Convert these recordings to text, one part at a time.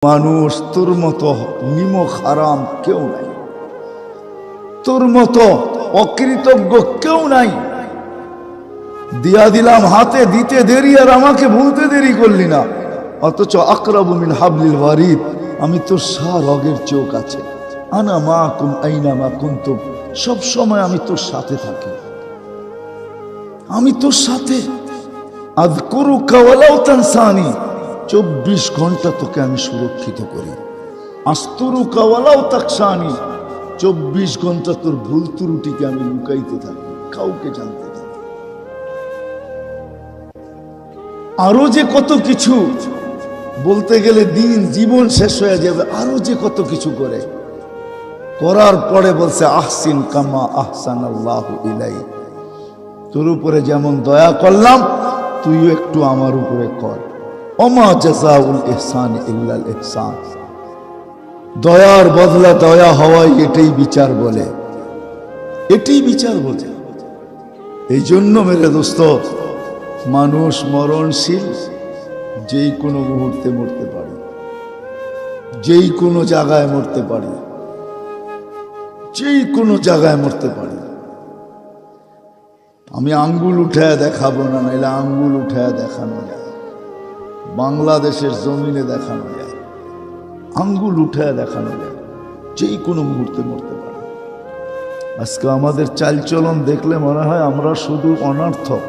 মানুষ তোর মতো নিমক হারাম কেউ নাই, তোর মতো অকৃতজ্ঞ কেউ নাই। দিয়া দিলাম হাতে, দিতে দেরি আর আমাকে ভুলতে দেরি করলি না। অথচ আকরাবু মিন হাবলিল ওয়ারিদ, আমি তোর রগের চোখ আছে। আনা মাকুম আইনা মা কুনতুম, সব সময় আমি তোর সাথে থাকি, আমি তোর সাথে। আযকুরুকা ওয়ালাউ তানসানি, 24 ঘন্টা তোকে আমি সুরক্ষিত করি। আস্তুরুকা ওয়ালাউ তাকশানি, 24 ঘন্টা তোর ভুল ত্রুটিকে আমি লুকাইতে থাকি, কাউকে জানতে দিই। আরো যে কত কিছু বলতে গেলে দিন জীবন শেষ হয়ে যাবে। আরো যে কত কিছু করে, করার পরে বলছে আহসিন কামা আহসানাল্লাহু ইলাইক, তোর উপরে যেমন দয়া করলাম তুইও একটু আমার উপরে কর। ওমা জাযাউল ইহসান ইল্লাল ইহসান, দয়ার বদলা দয়া হওয়াই এটাই বিচার বলে, এটাই বিচার বলে। এই জন্য মেরে দোস্ত, মানুষ মরণশীল, যেই কোনো মুহূর্তে মরতে পারে, যেই কোনো জায়গায় মরতে পারে, যেই কোনো জায়গায় মরতে পারে। আমি আঙ্গুল উঠায় দেখাবো না, নাইলে আঙ্গুল উঠায় দেখানো যায়, বাংলাদেশের জমিনে দেখানো যায়, আঙ্গুল উঠায় দেখানো যায়, যেই কোনো মুহূর্তে মরতে পারে। আজকে আমাদের চালচলন দেখলে মনে হয় আমরা শুধু অনর্থক,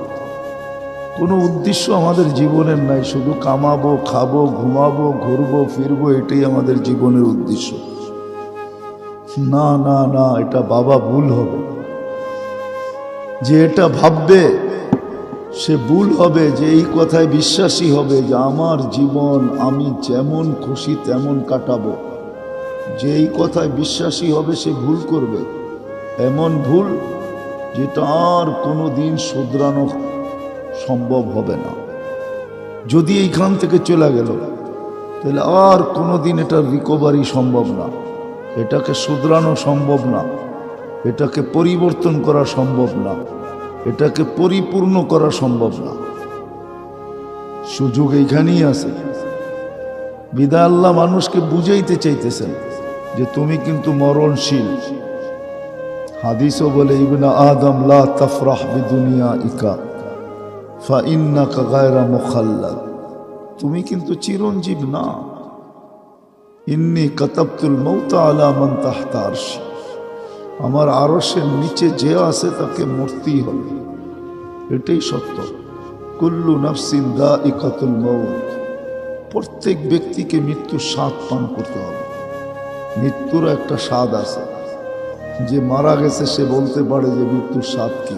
কোনো উদ্দেশ্য আমাদের জীবনের নাই, শুধু কামাবো, খাবো, ঘুমাবো, ঘুরবো, ফিরবো, এটাই আমাদের জীবনের উদ্দেশ্য। না না না, এটা বাবা ভুল হবে। যে এটা ভাববে সে ভুল হবে, যে এই কথায় বিশ্বাসী হবে যে আমার জীবন আমি যেমন খুশি তেমন কাটাবো। যে এই কথায় বিশ্বাসী হবে সে ভুল করবে, এমন ভুল যেটা আর কোনো দিন শুধরানো সম্ভব হবে না। যদি এইখান থেকে চলে গেল তাহলে আর কোনো দিন এটার রিকভারি সম্ভব না, এটাকে শুধরানো সম্ভব না, এটাকে পরিবর্তন করা সম্ভব না, এটাকে পরিপূর্ণ করা সম্ভব না। সুযোগ এইখানেই আছে। বিদায় আল্লাহ মানুষকে বুঝাইতে চাইতেছেন যে তুমি কিন্তু মরণশীল। হাদিসও বলে ইবনে আদম লা তাফরাহ বিদুনিয়াইকা ফাইন্নাকা গায়রা মুখাল্লাদ, তুমি কিন্তু চিরঞ্জীব না। ইন্নী কাতাবতুল মাউতা আলা মান তাহতা আরশি, আমার আরশের নিচে যে আছে তাকে মরতেই হবে, এটাই সত্য। কুল্লু নাফসিন যায়িকাতুল মাউত, প্রত্যেক ব্যক্তিকে মৃত্যুর স্বাদ পান করতে হবে। মৃত্যুর একটা স্বাদ আছে, যে মারা গেছে সে বলতে পারে যে মৃত্যুর স্বাদ কি,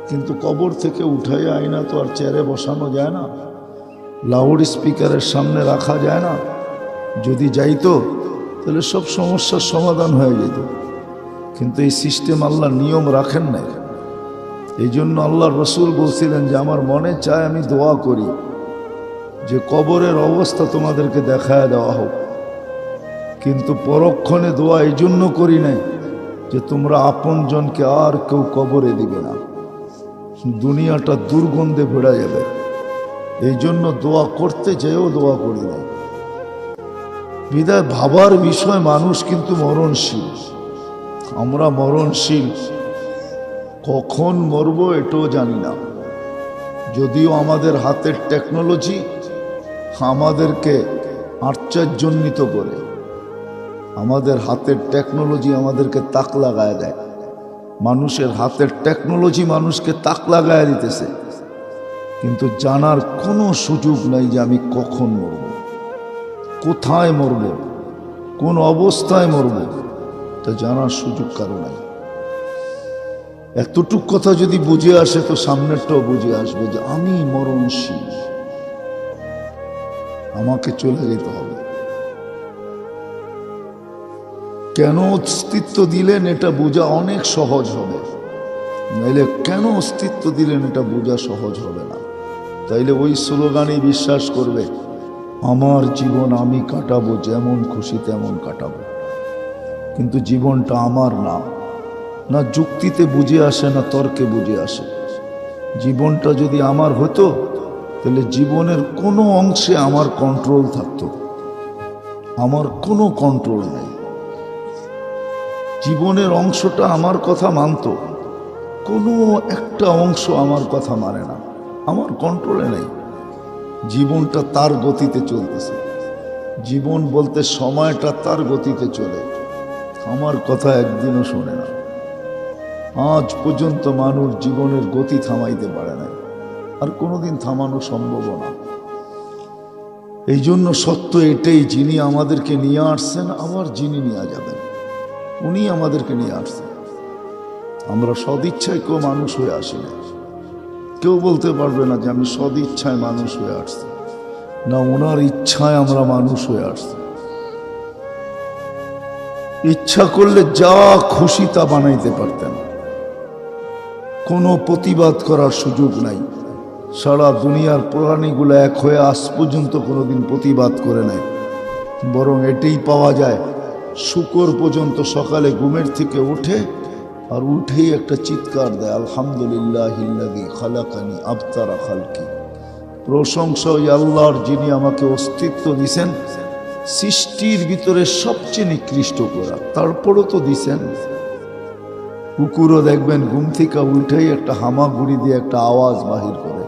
কিন্তু কবর থেকে উঠাই আয়না তো আর চেয়ারে বসানো যায় না, লাউড স্পিকারের সামনে রাখা যায় না। যদি যাইতো তাহলে সব সমস্যার সমাধান হয়ে যেত, কিন্তু এই সিস্টেম আল্লাহ নিয়ম রাখেন নাই। এই জন্য আল্লাহর রসুল বলছিলেন যে আমার মনে চায় আমি দোয়া করি যে কবরের অবস্থা তোমাদেরকে দেখায় দেওয়া হোক, কিন্তু পরক্ষণে দোয়া এই জন্য করি নাই যে তোমরা আপনজনকে আর কেউ কবরে দিবে না, দুনিয়াটা দুর্গন্ধে ভেড়া যাবে। এই জন্য দোয়া করতে যেও দোয়া করি নাই। বিদায় ভাবার বিষয়, মানুষ কিন্তু মরণশীল, আমরা মরণশীল। কখন মরবো এটাও জানি না। যদিও আমাদের হাতের টেকনোলজি আমাদেরকে আশ্চর্যান্বিত করে, আমাদের হাতের টেকনোলজি আমাদেরকে তাক লাগায় দেয়। মানুষের হাতের টেকনোলজি মানুষকে তাক লাগায় দিতেছে, কিন্তু জানার কোনো সুযোগ নাই যে আমি কখন মরব, কোথায় মরব, কোন অবস্থায় মরব, তা জানার সুযোগ কারো নাই। এতটুক কথা যদি বুঝে আসে তো সামনেরটাও বুঝে আসবে যে আমি মরণশীল, আমাকে চলে যেতে হবে। কেন অস্তিত্ব দিলেন এটা বোঝা অনেক সহজ হবে, নাইলে কেন অস্তিত্ব দিলেন এটা বোঝা সহজ হবে না। তাইলে ওই স্লোগানেই বিশ্বাস করবে আমার জীবন আমি কাটাবো, যেমন খুশি তেমন কাটাবো। কিন্তু জীবনটা আমার না, না যুক্তিতে বুঝে আসে না তর্কে বুঝে আসে। জীবনটা যদি আমার হতো তাহলে জীবনের কোনো অংশে আমার কন্ট্রোল থাকতো, আমার কোনো কন্ট্রোল নেই। জীবনের অংশটা আমার কথা মানত, কোনো একটা অংশ আমার কথা মানে না, আমার কন্ট্রোলে নেই। জীবনটা তার গতিতে চলতেছে, জীবন বলতে সময়টা তার গতিতে চলে, আমার কথা একদিনও শোনে না। আজ পর্যন্ত মানুষ জীবনের গতি থামাইতে পারে না, আর কোনোদিন থামানো সম্ভব না। এই জন্য সত্য এটাই, যিনি আমাদেরকে নিয়ে আসছেন আবার যিনি নিয়ে যাবেন, উনি আমাদেরকে নিয়ে আসছেন। আমরা সদিচ্ছায় কেউ মানুষ হয়ে আসি না। কেউ বলতে পারবে না যে আমি সদিচ্ছায় মানুষ হয়ে আসছি, না, ওনার ইচ্ছায় আমরা মানুষ হয়ে আসছি। ইচ্ছা করলে যা খুশি তা বানাইতে পারতেন, কোনো প্রতিবাদ করার সুযোগ নাই। সারা দুনিয়ার প্রাণীগুলো এক হয়ে আজ পর্যন্ত কোনোদিন প্রতিবাদ করে নাই। বরং এটাই পাওয়া যায়, শুকর পর্যন্ত সকালে ঘুমের থেকে ওঠে আর উঠেই একটা চিৎকার দেয়, আলহামদুলিল্লাহিল্লাযী খালাকানি আবতারা খালকি। প্রশংসা ওই আল্লাহর, যিনি আমাকে অস্তিত্ব দিছেন সৃষ্টির ভিতরে সবচেয়ে নিকৃষ্ট করা, তারপরও তো দিছেন। কুকুরও দেখবেন ঘুম থেকে উঠেই একটা হামাগুড়ি দিয়ে একটা আওয়াজ বাহির করে,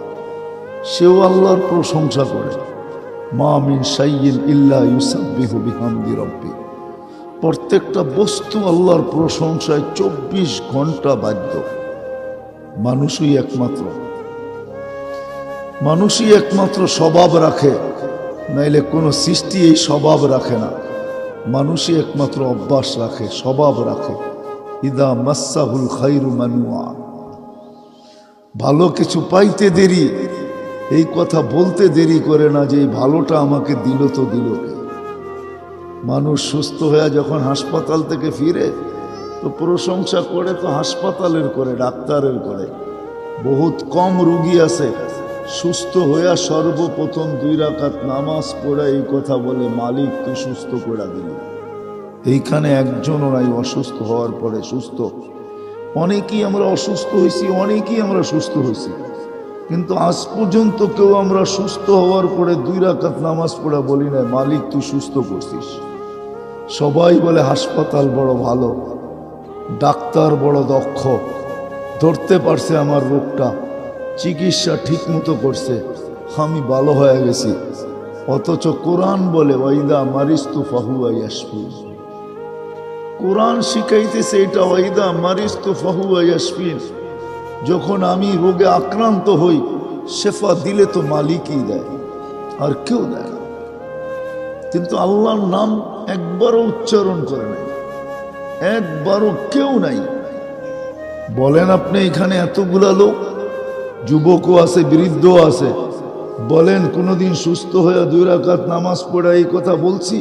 সেও আল্লাহর প্রশংসা করে। মা মিন শাইইন ইল্লা ইউসাব্বিহু বিহামদি রাব্বি। প্রত্যেকটা বস্তু আল্লাহর প্রশংসায় 24 ঘন্টা বাধ্য। মানুষই একমাত্র স্বভাব রাখে, নাইলে কোনো সৃষ্টি এই স্বভাব রাখে না। মানুষই একমাত্র অভ্যাস রাখে, স্বভাব রাখে। ইদা মাসাহুল খাইরু মানুয়া। ভালো কিছু পাইতে দেরি, এই কথা বলতে দেরি করে না যে এই ভালোটা আমাকে দিল তো দিল কে। মানুষ সুস্থ হয়ে যখন হাসপাতাল থেকে ফিরে তো প্রশংসা করে তো হাসপাতালের করে, ডাক্তারের করে। বহুত কম রুগী আছে সুস্থ হইয়া সর্বপ্রথম 2 রাকাত নামাজ পড়ে এই কথা বলে, মালিক তুই সুস্থ করে দিলি। এইখানে একজনও নাই অসুস্থ হওয়ার পরে সুস্থ। অনেকেই আমরা অসুস্থ হয়েছি, অনেকেই আমরা সুস্থ হয়েছি, কিন্তু আজ পর্যন্ত কেউ আমরা সুস্থ হওয়ার পরে 2 রাকাত নামাজ পড়া বলি না, মালিক তুই সুস্থ করছিস। সবাই বলে হাসপাতাল বড় ভালো, ডাক্তার বড় দক্ষ, ধরতে পারছে আমার রোগটা, চিকিৎসা ঠিক মতো করছে, আমি ভালো হয়ে গেছি। অথচ কোরআন বলে ওয়াইদা মারিস্তু ফাহুয়া ইয়াশফিন। কোরআন শিখাইতেছে এটা, ওয়াইদা মারিস্তু ফাহুয়া ইয়াশফিন। যখন আমি রোগে আক্রান্ত হই, শেফা দিলে তো মালিকই দেয়, আর কেউ দেয় না। কিন্তু আল্লাহর নাম একবারও উচ্চারণ করে নাই, একবারও কেউ নাই। বলেন আপনি এখানে এতগুলা লোক, যুবকও আছে, বৃদ্ধও আছে, বলেন কোনোদিন সুস্থ হয়ে 2 রাকাত নামাজ পড়া এই কথা বলছি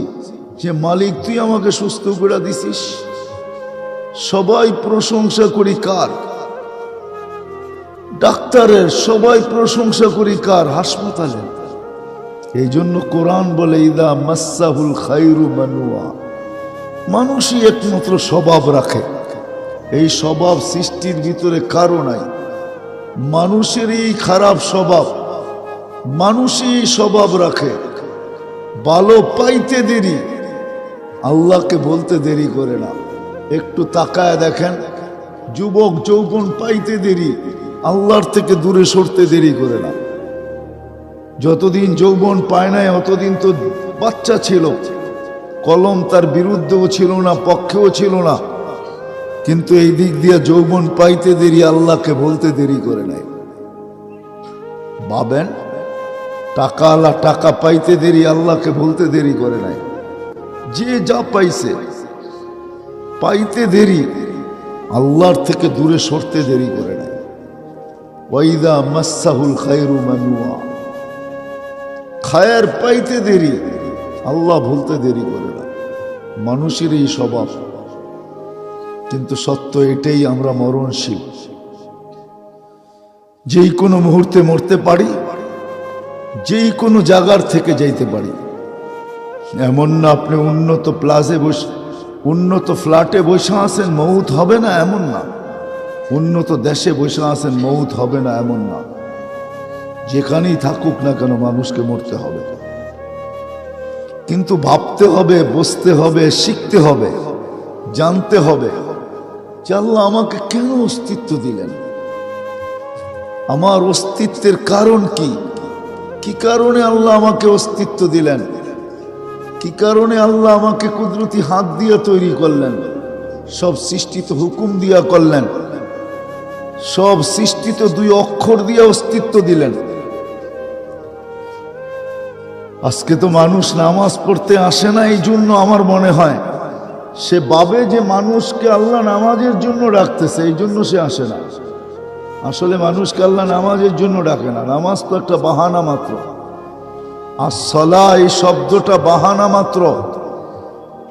যে মালিক তুই আমাকে সুস্থ করে দিছিস? সবাই প্রশংসা করি কার? ডাক্তারের। সবাই প্রশংসা করি কার? হাসপাতালের। এই জন্য কোরআন বলে ইদা মাসাহুল খাইরু মানুয়া। মানুষই একমাত্র স্বভাব রাখে, এই স্বভাব সৃষ্টির ভিতরে কারো নাই। মানুষেরই খারাপ স্বভাব, মানুষই স্বভাব রাখে। ভালো পাইতে দেরি, আল্লাহকে বলতে দেরি করে না। একটু তাকায় দেখেন, যুবক যৌবন পাইতে দেরি, আল্লাহর থেকে দূরে সরতে দেরি করে না। যতদিন যৌবন পায় নাই অতদিন তো বাচ্চা ছিল, কলম তার বিরুদ্ধেও ছিল না, পক্ষেও ছিল না। কিন্তু এই দিক দিয়ে যৌবন পাইতে দেরি, আল্লাহকে বলতে দেরি করে নাই। ভাবেন, টাকা আল্লাহ টাকা পাইতে দেরি, আল্লাহকে বলতে দেরি করে নাই। যে যা পাইছে পাইতে দেরি, আল্লাহর থেকে দূরে সরতে দেরি করে নাই। ওয়াইদা মাসাহুল খায়রু মানুয়া। খায়ের পাইতে দেরি, আল্লাহ বলতে দেরি করে না। মানুষের এই স্বভাব। কিন্তু সত্য এটাই, আমরা মরণশীল, যেই কোনো মুহূর্তে মরতে পারি, যেই কোনো জায়গার থেকে যাইতে পারি। এমন না আপনি উন্নত ফ্ল্যাটে বসে আছেন মৌত হবে না, এমন না। উন্নত দেশে বসে আছেন মৌত হবে না, এমন না। যেখানেই থাকুক না কেন মানুষকে মরতে হবে। কিন্তু ভাবতে হবে, বসতে হবে, শিখতে হবে, জানতে হবে যে আল্লাহ আমাকে কেন অস্তিত্ব দিলেন, আমার অস্তিত্বের কারণ কি, কি কারণে আল্লাহ আমাকে অস্তিত্ব দিলেন, কি কারণে আল্লাহ আমাকে কুদরতি হাত দিয়ে তৈরি করলেন, সব সৃষ্টি তো হুকুম দিয়া করলেন, সব সৃষ্টি তো দুই অক্ষর দিয়ে অস্তিত্ব দিলেন। আজকে তো মানুষ নামাজ পড়তে আসে না, এই জন্য আমার মনে হয় সে ভাবে যে মানুষকে আল্লাহ নামাজের জন্য ডাকতেছে, এই জন্য সে আসে না। আসলে মানুষকে আল্লাহ নামাজের জন্য ডাকে না, নামাজ তো একটা বাহানা মাত্র। আসসালা এই শব্দটা বাহানা মাত্র।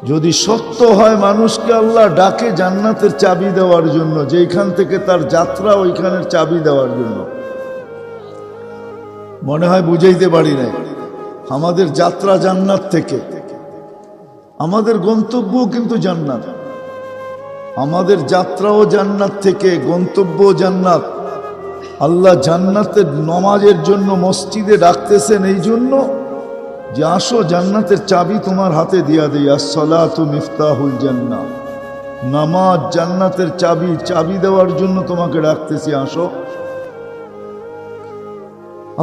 যদি সত্য হয় মানুষকে আল্লাহ ডাকে জান্নাতের চাবি দেওয়ার জন্য, যেখান থেকে তার যাত্রা ওইখানের চাবি দেওয়ার জন্য। মনে হয় বুঝাইতে পারি নাই, আমাদের যাত্রা জান্নাত থেকে, আমাদের গন্তব্য কিন্তু জান্নাত, আমাদের যাত্রাও জান্নাত থেকে, গন্তব্য জান্নাত। আল্লাহ জান্নাতের নামাজের জন্য মসজিদে ডাকতেছেন এই জন্য যে আসো জান্নাতের চাবি তোমার হাতে দিয়া দেই। আসসালাতু মিফতাহুল জান্নাহ, নামাজ জান্নাতের চাবি, চাবি দেওয়ার জন্য তোমাকে ডাকতেছি, আসো।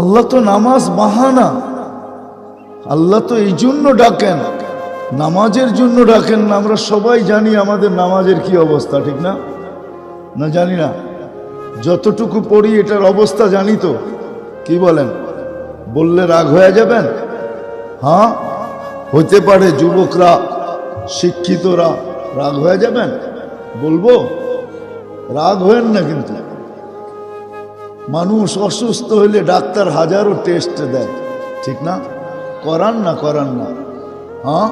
আল্লাহ তো নামাজ বাহানা, আল্লাহ তো এই জন্য ডাকেন, নামাজের জন্য ডাকেন না। আমরা সবাই জানি আমাদের নামাজের কি অবস্থা, ঠিক না? না জানি না? যতটুকু পড়ি এটার অবস্থা জানি তো। কি বলেন? বললে রাগ হয়ে যাবেন? হ্যাঁ, হইতে পারে যুবকরা, শিক্ষিতরা রাগ হয়ে যাবেন। বলবো, রাগ হয়েন না। কিন্তু মানুষ অসুস্থ হইলে ডাক্তার হাজারো টেস্ট দেয়, ঠিক না? করান না? করান না? হ্যাঁ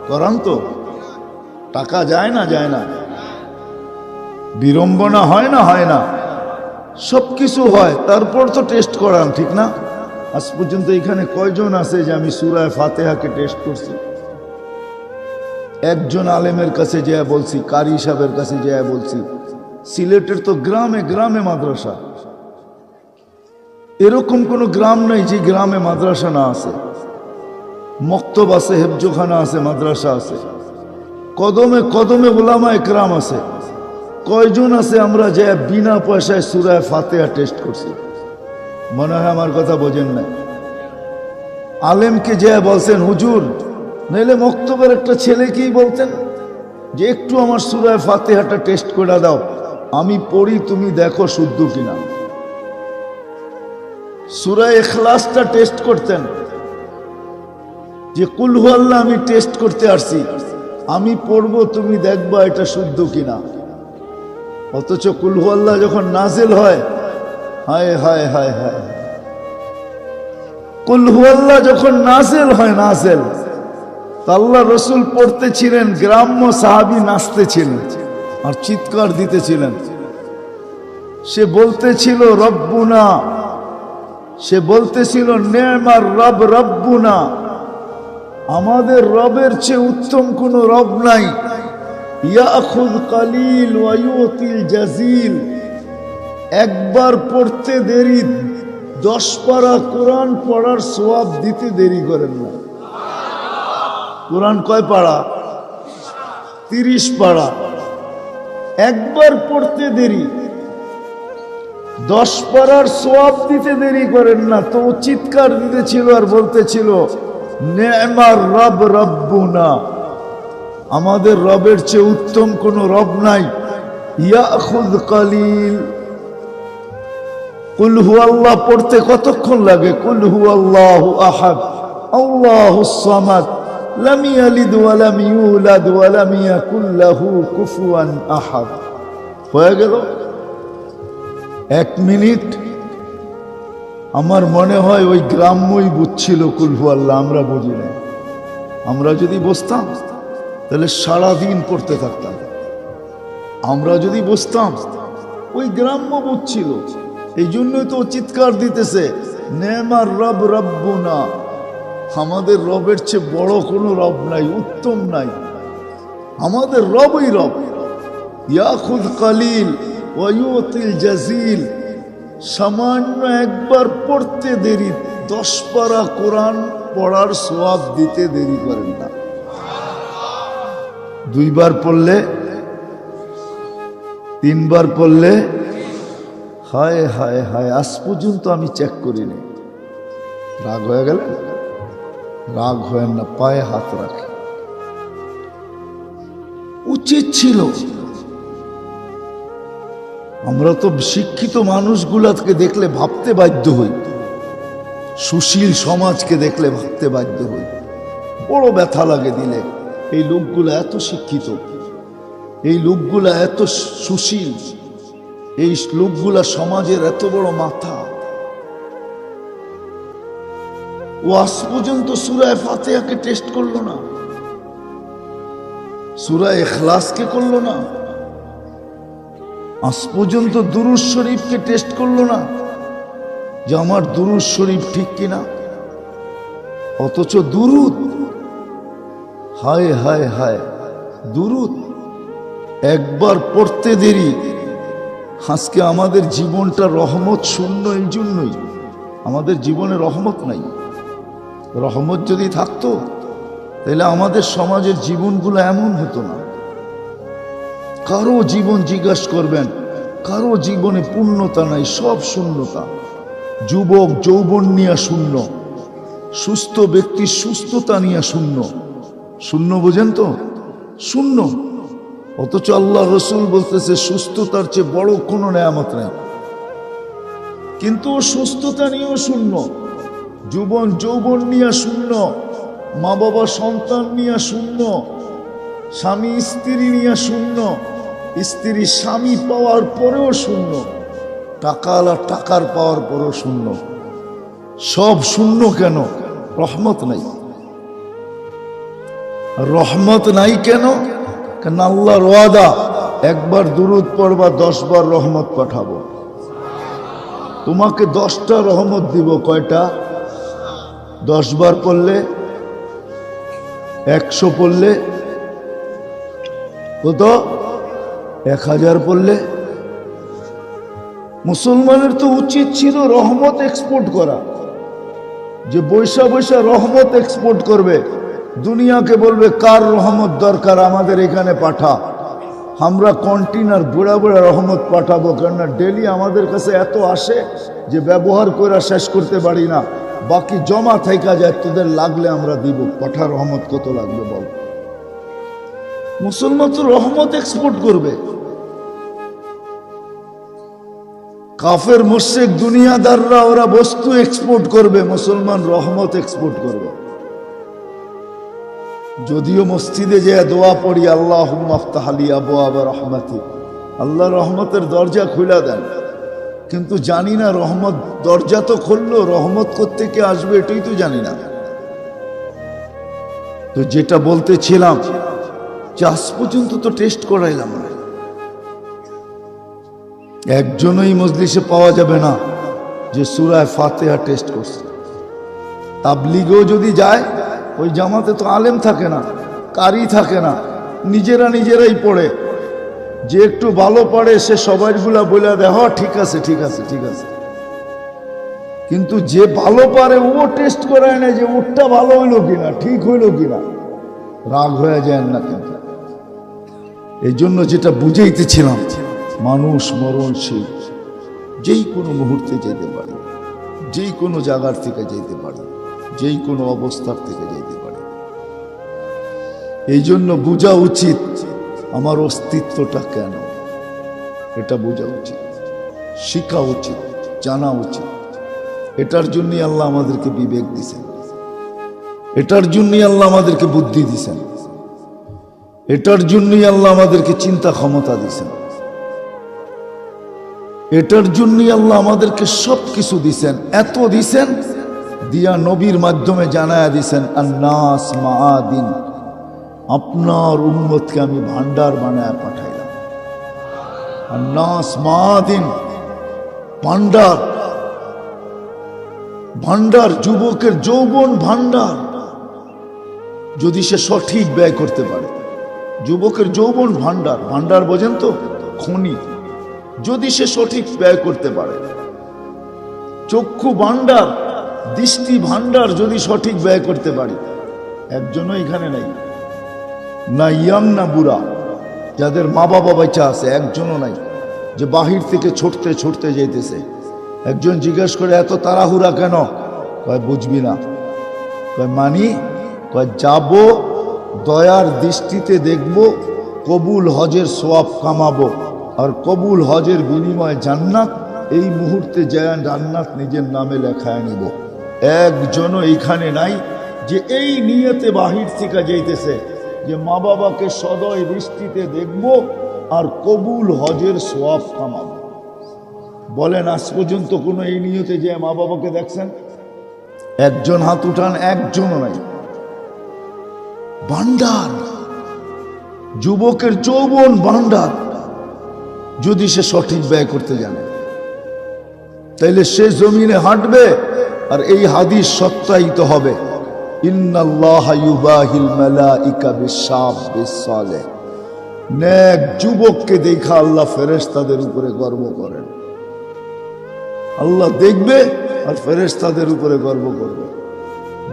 করান তো। টাকা যায় না? যায় না? বিড়ম্বনা হয় না? হয় না? সব কিছু হয়, তারপর তো টেস্ট করান, ঠিক না? আজ পর্যন্ত এখানে কয়জন আছে যে আমি সূরা ফাতিহাকে টেস্ট করছি? একজন আলেমের কাছে যেয়ে বলছি, কারি সাহেবের কাছে যেয়ে বলছি। সিলেটের তো গ্রামে গ্রামে মাদ্রাসা, এরকম কোনো গ্রাম নাই যে গ্রামে মাদ্রাসা না আছে। মক্তব আছে, হেফজোখানা আছে, মাদ্রাসা আছে, কদমে কদমে উলামা একরাম আছে। কয়জন আছে আমরা যে বিনা পয়সায় সূরা ফাতিহা টেস্ট করছি? মনে হয় আমার কথা বোঝেন না। আলেমকে যে বলছেন হুজুর, নাইলে মক্তবের একটা ছেলেকেই বলতেন যে একটু আমার সূরা ফাতিহাটা টেস্ট করে দাও, আমি পড়ি, তুমি দেখো শুদ্ধ কিনা। সূরা ইখলাসটা টেস্ট করতেন যে কুল হু আল্লাহ আমি টেস্ট করতে আসছি, আমি পড়বো, তুমি দেখবা এটা শুদ্ধ কিনা। অথচ কুল হু আল্লাহ যখন নাজিল হয়, হায় হায় হায় হায়, কুল হু আল্লাহ যখন নাজিল হয়, নাজিল, আল্লাহ রসুল পড়তেছিলেন, গ্রাম্য সাহাবী নাচতেছিলেন আর চিৎকার দিতেছিলেন। সে বলতেছিল রব্বুনা, সে বলতেছিল নেমার রব রব্বুনা, আমাদের রবের চেয়ে উত্তম কোন রব নাই। ইয়াখুয কালিল ওয়া ইউতিল জাজিল, একবার পড়তে দেরি 10 পারা কোরআন পড়ার সওয়াব দিতে দেরি করেন না। কোরআন কয় পারা? 30 পারা। একবার পড়তে দেরি, 10 পারার সওয়াব দিতে দেরি করেন না। তো চিৎকার দিতেছিল আর বলতেছিল নেমার রব রব্বুনা, আমাদের রবের চেয়ে উত্তম কোন রব নাই। ইয়াখুয কালিল, কুল হু আল্লাহ পড়তে কতক্ষণ লাগে? কুল হু আল্লাহু আহাদ আল্লাহুস সামাদ লাম ইয়ালিদ ওয়া লাম ইউলাদ ওয়া লাম ইয়াকুল লাহু কুফুয়ান আহাদ। হয়ে গেল 1 মিনিট। আমার মনে হয় ওই গ্রাম্যই বুঝছিল কুল হু আল্লাহ, আমরা বুঝি না। আমরা যদি বসতাম তাহলে সারাদিন পড়তে থাকতাম। আমরা যদি বসতাম, ওই গ্রাম্য বুঝছিল, এই জন্যই তো চিৎকার দিতেছে নেমার রব রব্বুনা, আমাদের রবের চেয়ে বড় কোনো রব নাই, উত্তম নাই, আমাদের রবই রব। ইয়াখুয কালিল ওয়া ইউতিল জাজিল, সামান্য একবার পড়তে দেরি 10 পারা কোরআন পড়ার সওয়াব দিতে দেরি করেন না। 2 বার পড়লে, 3 বার পড়লে, হায় হায় হায়, আজ পর্যন্ত আমি চেক করিনি। রাগ হয়ে গেলেন? রাগ হয় না, পায়ে হাত রাখে। উচিত ছিল, আমরা তো শিক্ষিত মানুষগুলাকে দেখলে ভাবতে বাধ্য হই, সুশীল সমাজকে দেখলে ভাবতে বাধ্য হই, বড় ব্যথা লাগে দিলে। এই লোকগুলা এত শিক্ষিত, এই লোকগুলা এত সুশীল, এই লোকগুলা সমাজের এত বড় মাথা, ও আজ পর্যন্ত সূরা ফাতিহাকে টেস্ট করলো না, সূরা ইখলাসকে করলো না, আজ পর্যন্ত দুরূদ শরীফকে টেস্ট করলো না যে আমার দুরূদ শরীফ ঠিক কিনা। অথচ দুরূদ, হায় হায় হায়, দুরূদ একবার পড়তে দেরি। আজকে আমাদের জীবনটা রহমত শূন্য, এই জন্যই আমাদের জীবনে রহমত নাই। রহমত যদি থাকতো তাহলে আমাদের সমাজের জীবনগুলো এমন হতো না। কারো জীবন জিজ্ঞাসা করবেন, কারো জীবনে পূর্ণতা নাই, সব শূন্যতা। যুবক যৌবন নিয়ে শূন্য, সুস্থ ব্যক্তি সুস্থতা নিয়ে শূন্য। শূন্য বোঝেন তো? শূন্য। অথচ আল্লাহ রসুল বলতেছে সুস্থতার চেয়ে বড় কোনো নেয়ামত নাই, কিন্তু সুস্থতা নিয়েও শূন্য, যৌবন যৌবন নিয়ে শূন্য, মা বাবা সন্তান নিয়ে শূন্য, স্বামী স্ত্রী নিয়ে শূন্য, স্ত্রী স্বামী পাওয়ার পরেও শূন্য, টাকাওয়ালা টাকার পাওয়ার পরেও শূন্য। সব শূন্য কেন? রহমত নাই। রহমত নাই কেন? কারণ আল্লাহর ওয়াদা, একবার দুরূদ পড়বা 10 বার রহমত পাঠাবো। তোমাকে 10টা রহমত দিব। কয়টা? 10 বার পড়লে, 100 পড়লে কত? 1000 পড়লে। মুসলমানের তো উচিত ছিল রহমত এক্সপোর্ট করা, যে বৈশা বৈশা রহমত এক্সপোর্ট করবে, দুনিয়াকে বলবে কার রহমত দরকার আমাদের এখানে পাঠা, আমরা কন্টেনার বুড়া বুড়া রহমত পাঠাবো। কেননা ডেলি আমাদের কাছে এত আসে যে ব্যবহার করে শেষ করতে পারি না, বাকি জমা থাইকা যায়, তোদের লাগলে আমরা দিব। পাঠা রহমত কত লাগবে বল? মুসলমান তো রহমত এক্সপোর্ট করবে। কাফের মুশরিক দুনিয়াদাররা ওরা বস্তু এক্সপোর্ট করবে, মুসলমান রহমত এক্সপোর্ট করবে। যদিও মসজিদে যে দোয়া পড়ি, আল্লাহুম্মা আফতাহ লি আবওয়াব রাহমাতিক, আল্লাহ রহমতের দরজা খুলে দেন, কিন্তু জানি না রহমত দরজা তো খুললো, রহমত কোত্থেকে আসবে এটাই তো জানি না। তো যেটা বলতেছিলাম, আজ পর্যন্ত তো টেস্ট করাইলাম না, একজনই মজলিসে পাওয়া যাবে না যে সূরা ফাতিহা টেস্ট করছে। তাবলীগেও যদি যায়, ওই জামাতে তো আলেম থাকে না, কারি থাকে না, নিজেরাই পড়ে। যে একটু ভালো পড়ে সে সবাইগুলা বলে দেয়, হ ঠিক আছে ঠিক আছে ঠিক আছে, কিন্তু যে ভালো পারে ও টেস্ট করায় না যে ওরটা ভালো হইলো কিনা, ঠিক হইলো কিনা। রাগ হয়ে যায় না কিন্তু। এই জন্য যেটা বুঝাইতেছিলাম, মানুষ মরণশীল, যেই কোনো মুহূর্তে যেতে পারে, যেই কোনো জায়গার থেকে যেতে পারে, যেই কোনো অবস্থার থেকে যেতে পারে। এই জন্য বোঝা উচিত আমার অস্তিত্বটা কেন, এটা বোঝা উচিত, শিখা উচিত, জানা উচিত। এটার জন্যই আল্লাহ আমাদেরকে বিবেক দিছেন, এটার জন্যই আল্লাহ আমাদেরকে বুদ্ধি দিছেন, এটার জন্যই আল্লাহ আমাদেরকে চিন্তা ক্ষমতা দিছেন, এটার জন্যই আল্লাহ আমাদেরকে সব কিছু দিছেন। এত দিছেন দিয়া নবীর মাধ্যমে জানায়া দিছেন, আন্নাস মাআদিন, আপনার উম্মতকে আমি ভান্ডার বানায় পাঠাইলাম। আন্নাস মাআদিন, ভান্ডার, ভান্ডার, যুবকের যৌবন ভান্ডার, যদি সে সঠিক ব্যয় করতে পারে। যুবকের যৌবন ভান্ডার, ভান্ডার বোঝেন তো? খনি, যদি সে সঠিক ব্যয় করতে পারে। চক্ষু ভান্ডার, দৃষ্টি ভান্ডার যদি সঠিক ব্যয় করতে পারি, একজনও এখানে নাই, না ইয়াং না বুড়া, যাদের মা বাবা বাচ্চা আছে একজনও নাই যে বাহির থেকে ছুটতে ছুটতে যেতেছে। একজন জিজ্ঞেস করে এত তাড়াহুড়া কেন? কয় বুঝবি না। কয় মানি? কয় যাব, দয়ার দৃষ্টিতে দেখব, কবুল হজের সোয়াব কামাবো, আর কবুল হজের বিনিময়ে জান্নাত, এই মুহূর্তে যায় জান্নাত নিজের নামে লেখায় নিব। একজনও এইখানে নাই যে এই নিয়তে বাহির থেকে যাইতেছে যে মা বাবাকে সদয় দৃষ্টিতে দেখব আর কবুল হজের সোয়াব কামাবো। বলেন আজ পর্যন্ত কোনো এই নিয়তে যে মা বাবাকে দেখছেন? একজন হাত উঠান, একজনও নাই। ভান্ডার, যুবকের যৌবন ভান্ডার, যদি সে সঠিক ব্যয় করতে জানে তাইলে সে জমিনে হাঁটবে আর এই হাদিস সত্যায়িত হবে। ইন্নাল্লাহা ইউবাহিল মালাইকা বিশ-শাব বিস-সালেহ। নেক যুবককে দেখা আল্লাহ ফেরেশতাদের উপরে গর্ব করেন। আল্লাহ দেখবে আর ফেরেশতাদের উপরে গর্ব করবে।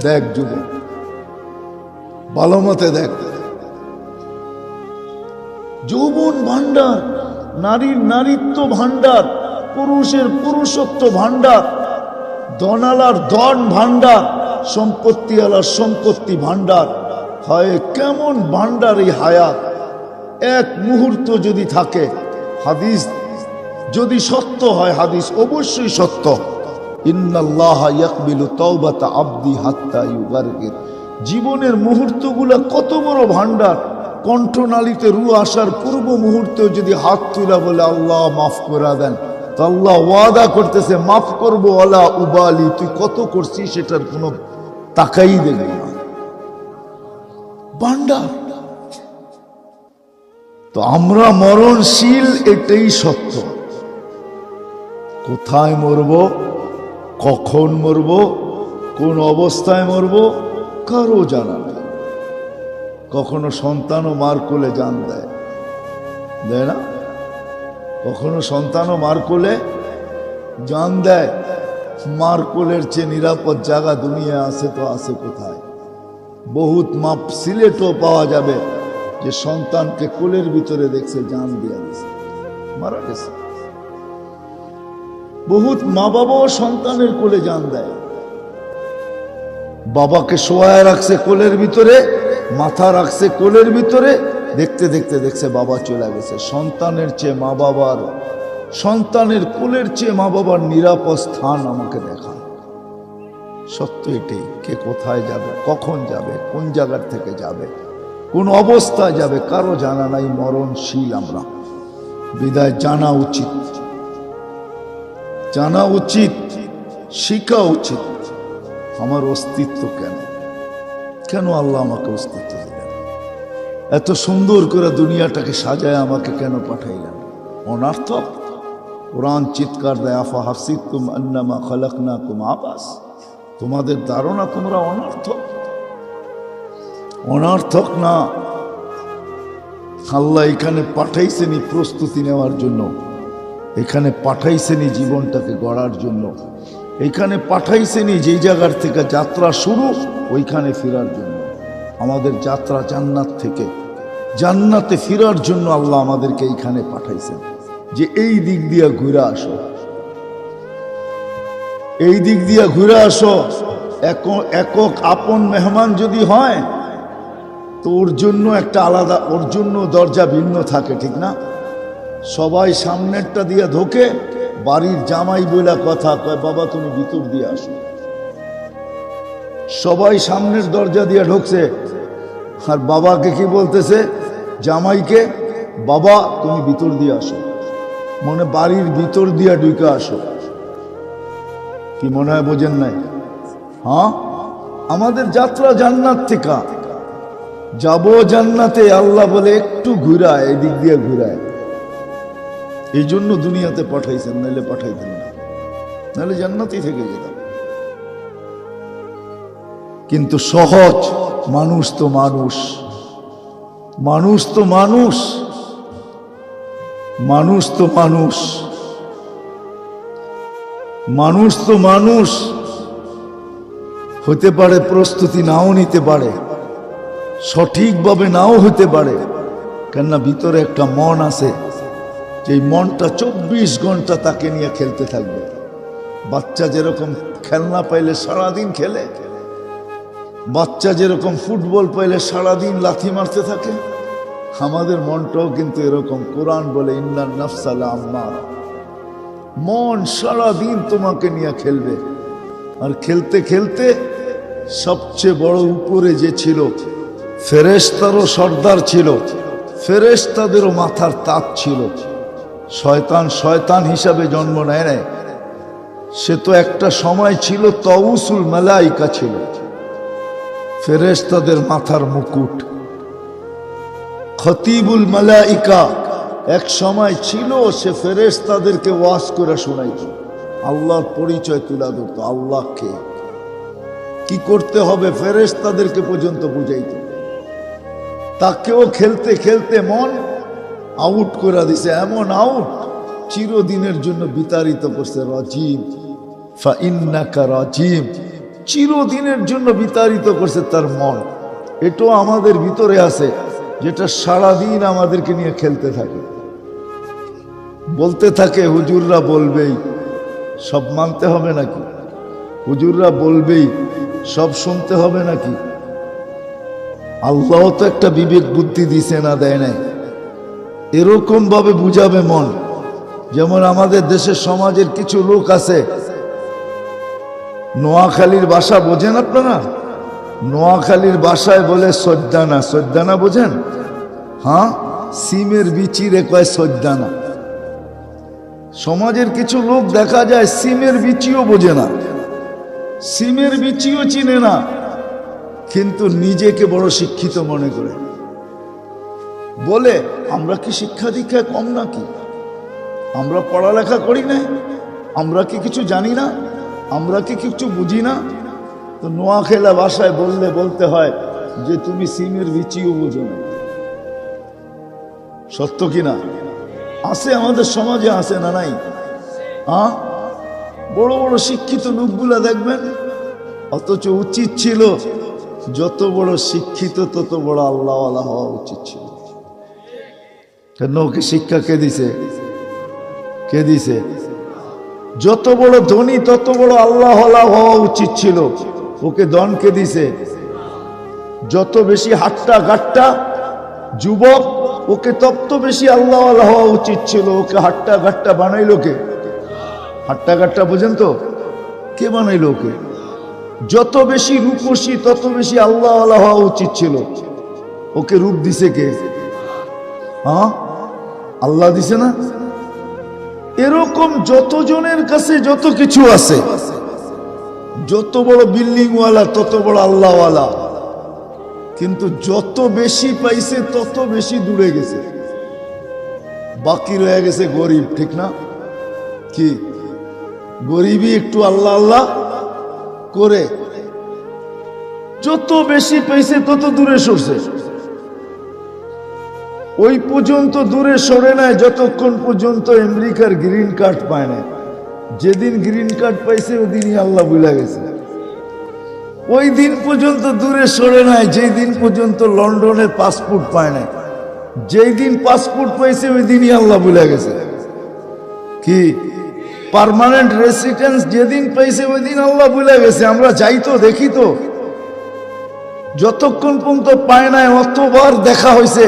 দেখ যুবক, ভালো মতে দেখ। যৌবন ভান্ডার, নারীর নারীত্ব ভান্ডার, পুরুষের পুরুষত্ব ভান্ডার, ধনালার ধন ভান্ডার, সম্পত্তিওয়ালার সম্পত্তি ভান্ডার। হয় কেমন ভান্ডার এই হায়াত! এক মুহূর্ত যদি থাকে, হাদিস যদি সত্য হয়, হাদিস অবশ্যই সত্য, ইন্নাল্লাহা ইয়াকবিলু তাওবাতা আবদি হাত্তা ইউগারগির। জীবনের মুহূর্তগুলা কত বড় ভান্ডার! কণ্ঠনালীতে রু আসার পূর্ব মুহূর্তেও যদি হাত তুলা বলে আল্লাহ মাফ করে দেন, তো আল্লাহ ওয়াদা করতেছে মাফ করবো, আলা উবালি, তুই কত করছিস সেটার কোনো তাকাই দেখবি না। ভান্ডার। তো আমরা মরণশীল, এটাই সত্য। কোথায় মরব, কখন মরব, কোন অবস্থায় মরব, কারো জানা নেই। কখনো সন্তানও মার কোলে জান দেয়, দেয় না? কখনো সন্তানও মার কোলে জান দেয়। মার কোলের চেয়ে নিরাপদ জায়গা দুনিয়া আছে তো আছে কোথায়? বহুত মাপ সিলেটও পাওয়া যাবে যে সন্তানকে কোলের ভিতরে দেখছে, জান দিয়ে দিছে, মারা গেছে। বহুত মা বাবাও সন্তানের কোলে জান দেয়। বাবাকে শোয়ায় রাখছে কোলের ভিতরে, মাথা রাখছে কোলের ভিতরে, দেখতে দেখতে দেখছে বাবা চলে গেছে। সন্তানের চেয়ে মা বাবার, সন্তানের কোলের চেয়ে মা বাবার নিরাপদ স্থান আমাকে দেখা। সত্য এটাই। কে কোথায় যাবে, কখন যাবে, কোন জায়গার থেকে যাবে, কোন অবস্থায় যাবে, কারো জানা নাই। মরণশীল আমরা, বিদায় জানা উচিত, জানা উচিত, শিখা উচিত। আমার অস্তিত্ব কেন, কেন আল্লাহ আমাকে অস্তিত্ব দিলেন? এত সুন্দর করে দুনিয়াটাকে সাজায় আমাকে কেন পাঠাইলেন? অনার্থক। কোরআন চিৎকার দেয়, আফা হাসিবতুম আন্নামা খালাকনাকুম আবাস। তোমাদের ধারণা তোমরা অনর্থক? অনর্থক না। আল্লাহ এখানে পাঠাইছেনি প্রস্তুতি নেওয়ার জন্য, এখানে পাঠাইছেনি জীবনটাকে গড়ার জন্য, এখানে পাঠাইছেনি যেই জায়গার থেকে যাত্রা শুরু ওইখানে ফেরার জন্য। আমাদের যাত্রা জান্নাত থেকে জান্নাতে ফেরার জন্য আল্লাহ আমাদেরকে এইখানে পাঠাইছেন যে এই দিক দিয়ে ঘুরে আসো, এই দিক দিয়ে ঘুরে আসো। একক আপন মেহমান যদি হয় তো ওর জন্য একটা আলাদা, ওর জন্য দরজা ভিন্ন থাকে, ঠিক না? সবাই সামনেরটা দিয়ে ঢোকে, বাড়ির জামাই বইলা কথা কয় বাবা তুমি ভিতর দিয়ে আসো। সবাই সামনের দরজা দিয়ে ঢুকছে আর বাবাকে কি বলতেছে? জামাইকে, বাবা তুমি ভিতর দিয়ে আসো, মনে বাড়ির ভিতর দিয়ে ঢুকে আসো। কি মনে হয় বোঝেন নাই? হ্যাঁ, আমাদের যাত্রা জান্নাত থেকে যাব জান্নাতে। আল্লাহ বলে একটু ঘুরায়, এদিক দিয়ে ঘুরায়। এই জন্য দুনিয়াতে পাঠাইছেন, নাহলে পাঠাইতেন না, নাহলে জান্নাতেই থেকে যেতাম। কিন্তু সহজ, মানুষ তো মানুষ, মানুষ তো মানুষ, মানুষ তো মানুষ, মানুষ তো মানুষ। হতে পারে প্রস্তুতি নাও নিতে পারে, সঠিকভাবে নাও হতে পারে, কেননা ভিতরে একটা মন আছে, যে মনটা 24 ঘন্টা তাকে নিয়ে খেলতে থাকবে। বাচ্চা যেরকম খেলনা পাইলে সারাদিন খেলে, বাচ্চা যেরকম ফুটবল পাইলে সারাদিন লাথি মারতে থাকে, আমাদের মনটাও কিন্তু এরকম। কোরআন বলে ইন্নান নাফসা লাআম্মারা, মন সারাদিন তোমাকে নিয়ে খেলবে। আর খেলতে খেলতে সবচেয়ে বড় উপরে যে ছিল, ফেরেশতারও সর্দার ছিল, ফেরেশতাদেরও মাথার তাজ ছিল। শয়তান শয়তান হিসাবে জন্ম নেয় নাই, সে তো একটা সময় ছিল তাউসুল মালাইকা ছিল, ফেরেশতাদের মাথার মুকুট। খতিবুল মালাইকা এক সময় ছিল, সে ফেরেশতাদেরকে ওয়াজ করে শোনাইত, আল্লাহর পরিচয় তুলে ধরত, আল্লাহকে কি করতে হবে ফেরেশতাদেরকে পর্যন্ত বুঝাইত। তাকেও খেলতে খেলতে মন আউট করে দিছে, এমন আউট চিরদিনের জন্য বিতাড়িত করছে। রাজিম ফাইন্নাকা রাজিম, চিরদিনের জন্য বিতাড়িত করছে তার মন। এটাও আমাদের ভিতরে আছে, যেটা সারাদিন আমাদেরকে নিয়ে খেলতে থাকে, বলতে থাকে হুজুররা বলবেই, সব মানতে হবে নাকি? হুজুররা বলবেই, সব শুনতে হবে নাকি? আল্লাহ তো একটা বিবেক বুদ্ধি দিছে না, দেয় নাই। এরকম ভাবে বুঝাবে মন। যেমন আমাদের দেশের সমাজের কিছু লোক আছে, নোয়াখালীর ভাষা বোঝেন আপনারা? নোয়াখালীর ভাষায় বলে সজ্জানা, সজ্জানা বোঝেন? হ্যাঁ, সিমের বিচিরে কয় সজ্জানা। সমাজের কিছু লোক দেখা যায় সিমের বিচিও বোঝে না, সিমের বিচিও চিনে না, কিন্তু নিজেকে বড় শিক্ষিত মনে করে। বলে আমরা কি শিক্ষা দীক্ষায় কম নাকি? আমরা পড়ালেখা করি না? আমরা কি কিছু জানি না? আমরা কি কিছু বুঝি না? তো নোয়াখালী ভাষায় বললে বলতে হয় যে তুমি সিমের বিচিও বোঝো না। সত্য কিনা? আছে আমাদের সমাজে, আছে না নাই? বড় বড় শিক্ষিত লোকগুলা দেখবেন, অথচ উচিত ছিল যত বড় শিক্ষিত তত বড় আল্লাহওয়ালা হওয়া উচিত ছিল। কেন? ওকে শিক্ষা কে দিছে? কে দিছে? যত বড় ধনী তত বড় আল্লাহওয়ালা হওয়া উচিত ছিল। ওকে ধন কে দিছে? যত বেশি হাট্টা গাট্টা যুবক, ওকে তত বেশি আল্লাহওয়ালা হওয়া উচিত ছিল। ওকে হাট্টা গাট্টা বানাইলো কে? হাট্টা গাট্টা বোঝেন তো? কে বানাইলো ওকে? যত বেশি রূপসী তত বেশি আল্লাহওয়ালা হওয়া উচিত ছিল। ওকে রূপ দিছে কে? আল্লাহ দিছে না? এরকম যতজনের কাছে যত কিছু আছে, যত বড় বিল্ডিং ওয়ালা তত বড় আল্লাহওয়ালা, কিন্তু যত বেশি পাইছে তত বেশি দূরে গেছে, বাকি রয়ে গেছে গরিব। ঠিক না? কি গরিবই একটু আল্লাহ আল্লাহ করে, যত বেশি পাইছে তত দূরে সরছে। ওই পর্যন্ত দূরে সরে নাই যতক্ষণ পর্যন্ত আমেরিকার গ্রিন কার্ড পায় না। যেদিন গ্রিন কার্ড পাইছে ওদিনই আল্লাহ ভুলে গেছে। ওই দিন পর্যন্ত দূরে সরে নাই যেই দিন পর্যন্ত লন্ডনের পাসপোর্ট পায় না। যেই দিন পাসপোর্ট পাইছে ওই দিনই আল্লাহ ভুলে গেছে। কি পার্মানেন্ট রেসিডেন্স যেদিন পাইছে ওই দিন আল্লাহ ভুলে গেছে। আমরা যাই তো দেখি তো, যতক্ষণ পর্যন্ত পায় নাই অতবার দেখা হয়েছে,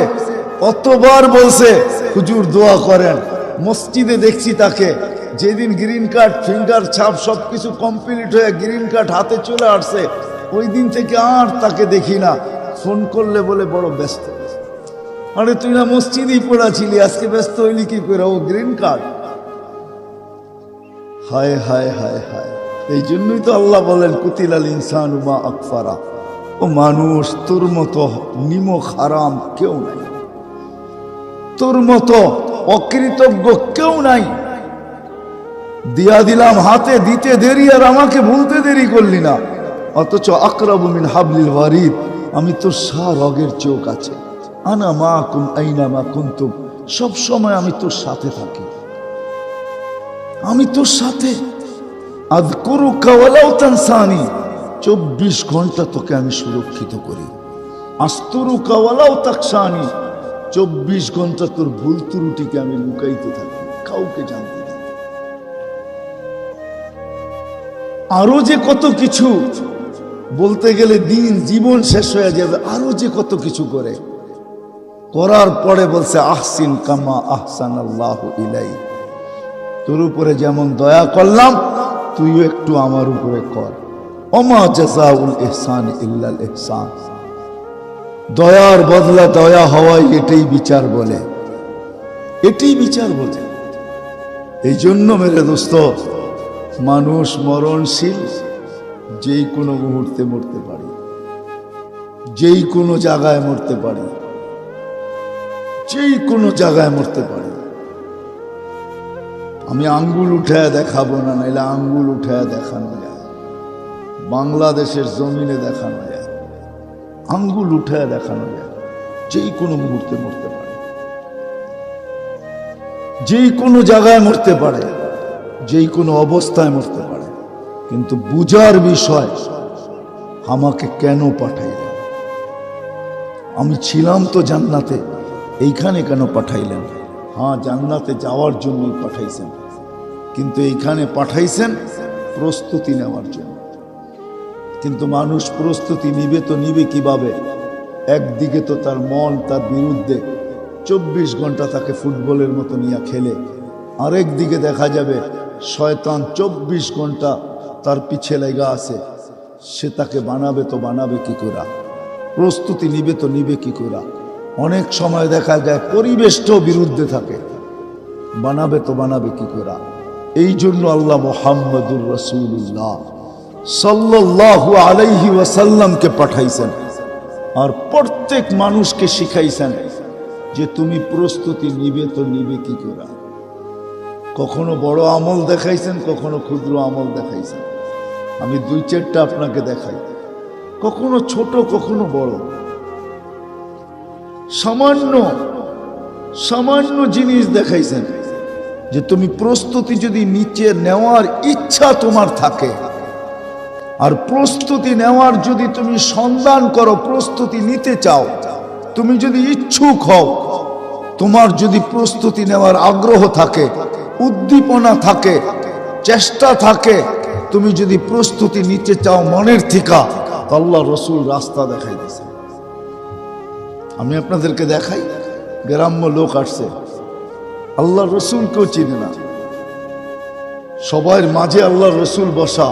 অতবার বলছে হুজুর দোয়া করেন। মসজিদে দেখছি তাকে, যেদিন গ্রিন কার্ড ফিঙ্গার ছাপ সবকিছু কমপ্লিট হয়ে গ্রিন কার্ড হাতে চলে আসছে ওই দিন থেকে আর তাকে দেখি না। ফোন করলে বলে বড় ব্যস্ত। আরে তুই না মসজিদেই পড়াছিলি, আজকে ব্যস্ত হইলি কি করে? ও গ্রিন কার্ড। হায় হায় হায় হায়। এই জন্যই তো আল্লাহ বলেন কুতিলাল ইনসানু মা আকফারা। ও মানুষ, তোর মতো নিমক হারাম কেউ নাই, তোর মতো অকৃতজ্ঞ কেউ নাই। দিয়া দিলাম হাতে, দিতে দেরি আর আমাকে ভুলতে দেরি করলি না। অথচ আকরাবু মিন হাবলিল ওয়ারিদ, আমি তোর রগের চোখ আছে। আনা মাকুম আইনা মা কুনতুম, সব সময় আমি তোর সাথে থাকি, আমি তোর সাথে। আযকুরুকা ওয়ালাউ তানসানি, 24 ঘন্টা তোকে আমি সুরক্ষিত করি। আস্তুরুকা ওয়ালাউ তাকশানি, 24 ঘন্টা তোর ভুল ত্রুটিকে আমি লুকাইতে থাকি, কাউকে জানতে দিই। আরো যে কত কিছু বলতে গেলে দিন জীবন শেষ হয়ে যাবে, আরো যে কত কিছু করে, করার পরে বলছে আহসিন কামা আহসানাল্লাহু ইলাইক, তোর উপরে যেমন দয়া করলাম তুইও একটু আমার উপরে কর। ওমা জাযাউল ইহসান ইল্লাল ইহসান, দয়ার বদলা দয়া হওয়াই এটাই বিচার বলে, এটাই বিচার বলে। এই জন্য মেরে দোস্ত, মানুষ মরণশীল, যেই কোনো মুহূর্তে মরতে পারে, যেই কোনো জায়গায় মরতে পারে, যেই কোনো জায়গায় মরতে পারে। আমি আঙ্গুল উঠায় দেখাবো না, নাইলে আঙ্গুল উঠায় দেখানো যায়, বাংলাদেশের জমিনে দেখানো যায়, আঙ্গুল উঠায় দেখানো যায়। যেই কোনো মুহূর্তে মরতে পারে, যেই কোনো জায়গায় মরতে পারে, যেই কোনো অবস্থায় মরতে পারে। কিন্তু বুঝার বিষয়, আমাকে কেন পাঠাইলেন? আমি ছিলাম তো জান্নাতে, এইখানে কেন পাঠাইলেন? হ্যাঁ, জান্নাতে যাওয়ার জন্যই পাঠাইছেন, কিন্তু এইখানে পাঠাইছেন প্রস্তুতি নেওয়ার জন্য। কিন্তু মানুষ প্রস্তুতি নিবে তো নিবে কিভাবে? একদিকে তো তার মন তার বিরুদ্ধে, 24 ঘন্টা তাকে ফুটবলের মতো নিয়ে খেলে, আরেক দিকে দেখা যাবে শয়তান 24 ঘন্টা তার পিছে লেগা আছে। সে তাকে বানাবে তো বানাবে কি করে? প্রস্তুতি নিবে তো নিবে কি করে? অনেক সময় দেখা যায় পরিবেশটাও বিরুদ্ধে থাকে, বানাবে তো বানাবে কি করে? এই জন্য আল্লাহ মুহাম্মদুর রাসূলুল্লাহ সাল্লাল্লাহু আলাইহি ওয়াসাল্লামকে পাঠাইছেন, আর প্রত্যেক মানুষকে শিখাইছেন যে তুমি প্রস্তুতি নিবে তো নিবে কি করে। কখনো বড় আমল দেখাইছেন, কখনো ক্ষুদ্র আমল দেখাইছেন। আমি 2-4টা আপনাকে দেখাই, কখনো ছোট কখনো বড়। সামান্য সামান্য জিনিস দেখাইছেন যে তুমি প্রস্তুতি যদি নিচে নেওয়ার ইচ্ছা তোমার থাকে, আর প্রস্তুতি নেওয়ার যদি তুমি সন্ধান করো, প্রস্তুতি নিতে চাও, তুমি যদি ইচ্ছুক হও, তোমার যদি প্রস্তুতি নেওয়ার আগ্রহ থাকে, উদ্দীপনা থাকে, চেষ্টা থাকে, তুমি যদি প্রস্তুতি নিতে চাও মনের থেকে, আল্লাহ রসুল রাস্তা দেখাই দিয়েছে। আমি আপনাদেরকে দেখাই, গ্রাম্য লোক আসছে, আল্লাহ রসুল কেউ চিনে না, সবার মাঝে আল্লাহ রসুল বসা,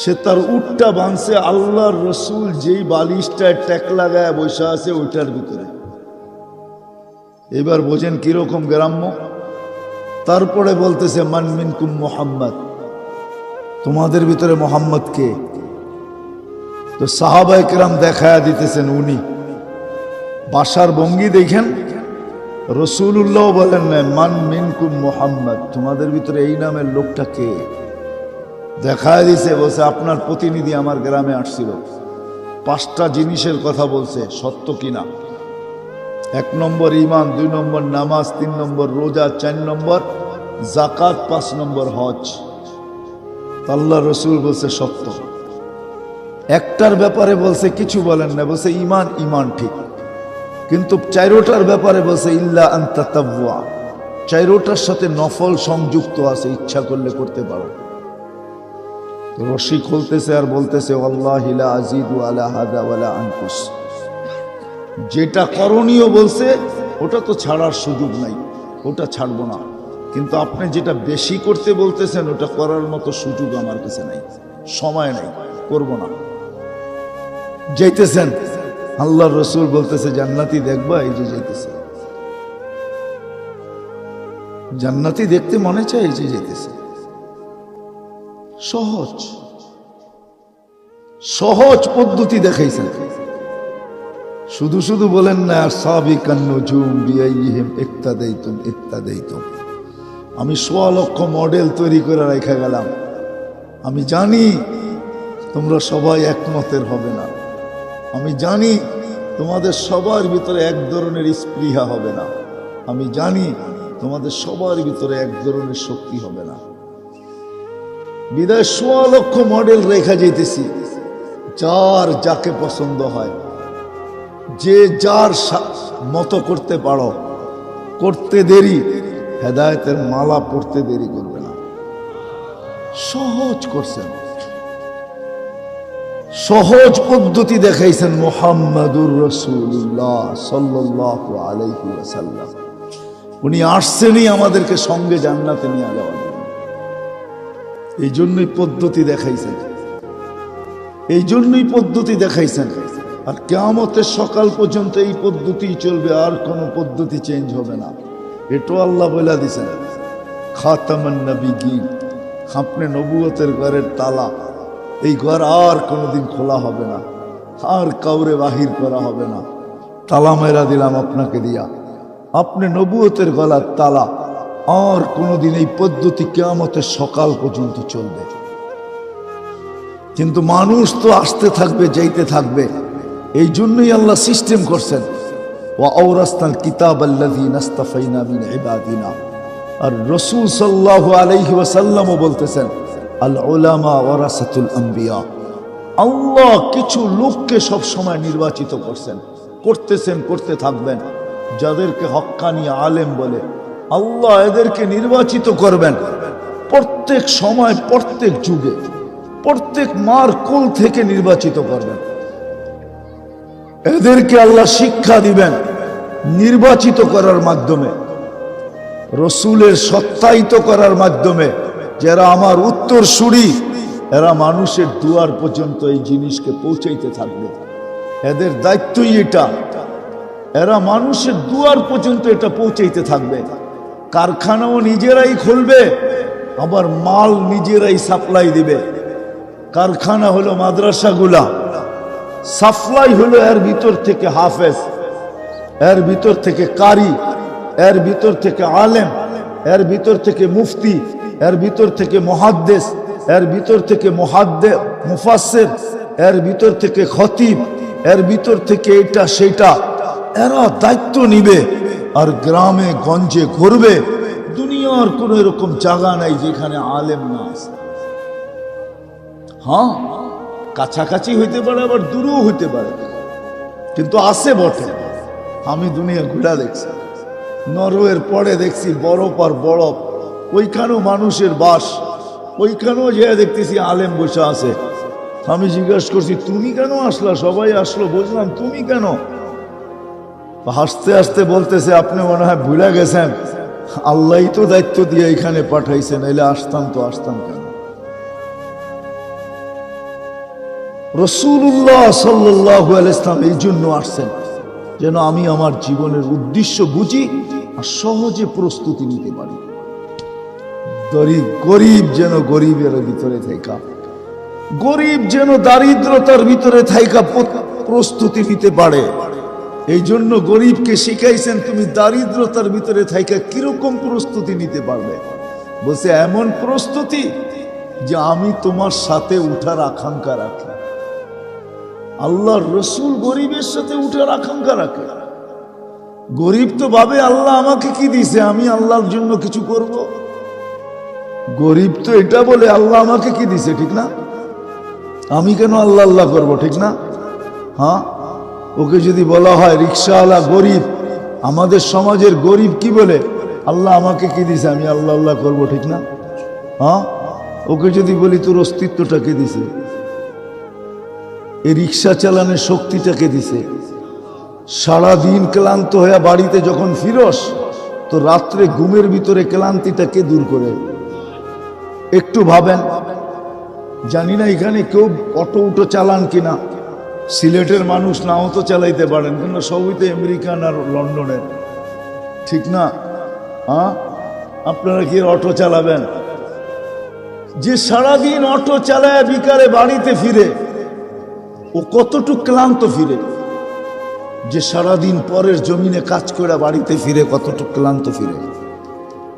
সে তার উটটা বাঁধছে, আল্লাহর রসুল যেই বালিশটায় ট্যাক লাগায় বসে আছে ওইটার ভিতরে। এবার বোঝেন কিরকম গ্রাম্য। তারপরে বলতেছে মান মিনকুম মুহাম্মদ, তোমাদের ভিতরে মোহাম্মদ কে? তো সাহাবায়ে কেরাম দেখায়া দিতেছেন উনি। বাসার ভঙ্গি দেখেন, রসুল্লাহ বলেন না মান মিনকুম মুহাম্মদ, তোমাদের ভিতরে এই নামের লোকটা কে? দেখায় দিছে, বলছে আপনার প্রতিনিধি আমার গ্রামে আসছিল, 5টা জিনিসের কথা বলছে, সত্য কিনা। 1 নম্বর ঈমান, 2 নম্বর নামাজ, 3 নম্বর রোজা, 4 নম্বর যাকাত, 5 নম্বর হজ। আল্লাহ রসুল বলছে সত্য। একটার ব্যাপারে বলছে কিছু বলেন না, বলছে ঈমান, ঈমান ঠিক, কিন্তু 4টার ব্যাপারে বলছে ইল্লা আন তাতাওয়া, 4টার সাথে নফল সংযুক্ত আছে, ইচ্ছা করলে করতে পারো। রশি খুলতেছে আর বলতেছে ওয়াল্লাহি লা আযীদু আলা হাদা ওয়ালা আনকুস, যেটা করণীয় বলছে ওটা তো ছাড়ার সুযোগ নাই, ওটা ছাড়বো না, কিন্তু আপনি যেটা বেশি করতে বলতেছেন ওটা করার মতো সুযোগ আমার কাছে নাই, সময় নাই, করব না। যাইতেছেন, আল্লাহ রসুল বলতেছে জান্নাতি দেখবা, এই যে যাইতেছে, জান্নাতি দেখতে মনে চায়, এই যে যাইতেছে। সহজ সহজ পদ্ধতি দেখাইছেন। শুধু শুধু বলেন না সাবিকান নুজুম বিআইহিম ইক্তাদাইতুম ইক্তাদাইতুম। আমি 1.5 লক্ষ মডেল তৈরি করে রেখে গেলাম। আমি জানি তোমরা সবাই একমতের হবে না, আমি জানি তোমাদের সবার ভিতরে এক ধরনের স্পৃহা হবে না, আমি জানি তোমাদের সবার ভিতরে এক ধরনের শক্তি হবে না, বিদায় ১৬ লক্ষ মডেল রেখা যেতেছি, যার যাকে পছন্দ হয়, যে যার মতো করতে পারো, করতে দেরি, হেদায়েতের মালা পড়তে দেরি করবে না। সহজ করছেন, সহজ পদ্ধতি দেখাইছেন মুহাম্মাদুর রাসূলুল্লাহ সাল্লাল্লাহু আলাইহি ওয়াসাল্লাম। উনি আসছেনই আমাদেরকে সঙ্গে জান্নাতে নিয়ে যাওয়ার জন্য। এই জন্যই পদ্ধতি দেখাইছেন, এই জন্যই পদ্ধতি দেখাইছেন। আর কিয়ামতের সকাল পর্যন্ত এই পদ্ধতি চলবে, আর কোনো পদ্ধতি চেঞ্জ হবে না। এটাও আল্লাহ বলে দিয়েছেন, খাতামান নবিয়্যিন, আপনি নবুয়তের ঘরের তালা, এই ঘর আর কোনোদিন খোলা হবে না, আর কাউরে বাহির করা হবে না। তালা মেরা দিলাম আপনাকে দিয়া, আপনি নবুয়তের গলার তালা, আর কোনোদিন এই পদ্ধতি কিয়ামতের সকাল পর্যন্ত চলবে। কিন্তু মানুষ তো আসতে থাকবে, যাইতে থাকবে। এই জন্যই আল্লাহ সিস্টেম করছেন, ওয়া আওরাসনাল কিতাবাল্লাযীনা ইসতাফাইনা মিন ইবাদিনা। আর রাসূল সাল্লাল্লাহু আলাইহি ওয়াসাল্লামও বলতেছেন, আল উলামা ওয়ারাসাতুল আম্বিয়া। আল্লাহ কিছু লোককে সব সময় নির্বাচিত করছেন, করতেছেন, করতে থাকবেন, যাদেরকে হক্কানি আলেম বলে। আল্লাহ এদেরকে নির্বাচিত করবেন প্রত্যেক সময়, প্রত্যেক যুগে, প্রত্যেক মার কোল থেকে নির্বাচিত করবেন। এদেরকে আল্লাহ শিক্ষা দিবেন নির্বাচিত করার মাধ্যমে, রসুলের সত্যায়িত করার মাধ্যমে। যারা আমার উত্তরসূরি, এরা মানুষের দুয়ার পর্যন্ত এই জিনিসকে পৌঁছাইতে থাকবে। এদের দায়িত্বই এটা, এরা মানুষের দুয়ার পর্যন্ত এটা পৌঁছাইতে থাকবে। কারখানাও নিজেরাই খুলবে, আবার মাল নিজেরাই সাপ্লাই দিবে। কারখানা হলো মাদ্রাসাগুলা, সাপ্লাই হলো এর ভিতর থেকে হাফেজ, এর ভিতর থেকে কারি, এর ভিতর থেকে আলেম, এর ভিতর থেকে মুফতি, এর ভিতর থেকে মুহাদ্দিস, এর ভিতর থেকে মুফাসসির, এর ভিতর থেকে খতিব, এর ভিতর থেকে এটা সেটা। এরা দায়িত্ব নিবে আর গ্রামে গঞ্জে ঘুরবে। দুনিয়ার কোন এরকম জায়গা নাই যেখানে আলেম না আছে। হ্যাঁ, কাছাকাছি হইতে পারে, আবার দূরেও হইতে পারে, কিন্তু আছে বটে। আমি দুনিয়া ঘুরা দেখছি, নরওয়ের পরে দেখছি বরফ আর বরফ, ওইখানেও মানুষের বাস, ওইখানেও যে দেখতেছি আলেম বসে আছে। আমি জিজ্ঞাসা করছি, তুমি কেন আসলা? সবাই আসলো, বুঝলাম, তুমি কেন? হাসতে হাসতে বলতেছে, আপনি মনে হয় ভুলে গেছেন, আল্লাহই তো দায়িত্ব দিয়ে এখানে পাঠাইছেন, এলে আসতাম তো আসতাম কেন? রাসূলুল্লাহ সাল্লাল্লাহু আলাইহি ওয়াসাল্লাম এই জন্য আসছেন, যেন আমি আমার জীবনের উদ্দেশ্য বুঝি আর সহজে প্রস্তুতি নিতে পারি। গরিব যেন গরিবের ভিতরে থাকা, গরিব যেন দারিদ্রতার ভিতরে থাকা প্রস্তুতি নিতে পারে। এই জন্য গরিবকে শিখাইছেন, তুমি দারিদ্রতার ভিতরে থাকা কিরকম প্রস্তুতি নিতে পারবে। বলছে, এমন প্রস্তুতি যে আমি তোমার সাথে উঠার আকাঙ্ক্ষা রাখি। আল্লাহর রসুল গরিবের সাথে উঠার আকাঙ্ক্ষা রাখে। গরিব তো ভাবে, আল্লাহ আমাকে কি দিছে, আমি আল্লাহর জন্য কিছু করব। গরিব তো এটা বলে, আল্লাহ আমাকে কি দিছে, ঠিক না? আমি কেন আল্লাহ আল্লাহ করবো, ঠিক না? হ্যাঁ, ওকে যদি বলা হয় রিক্সাওয়ালা গরিব, আমাদের সমাজের গরিব কি বলে, আল্লাহ আমাকে কি দিছে, আমি আল্লাহ আল্লাহ করবো, ঠিক না? হ্যাঁ, ওকে যদি বলি তোর অস্তিত্বটা কে দিছে, এই রিক্সা চালানোর শক্তিটাকে দিছে। সারাদিন ক্লান্ত হয়ে বাড়িতে যখন ফিরস, তো রাত্রে ঘুমের ভিতরে ক্লান্তিটা কে দূর করে? একটু ভাবেন। জানি না এখানে কেউ অটো উটো চালান কিনা, সিলেটের মানুষ নাও তো চালাইতে পারেন, কিন্তু সবই তো আমেরিকান আর লন্ডনের, ঠিক না? হ্যাঁ, আপনারা কি অটো চালাবেন? যে সারাদিন অটো চালায় বিকালে বাড়িতে ফিরে, ও কতটুক ক্লান্ত ফিরে? যে সারাদিন পরের জমিনে কাজ করে বাড়িতে ফিরে, কতটুক ক্লান্ত ফিরে?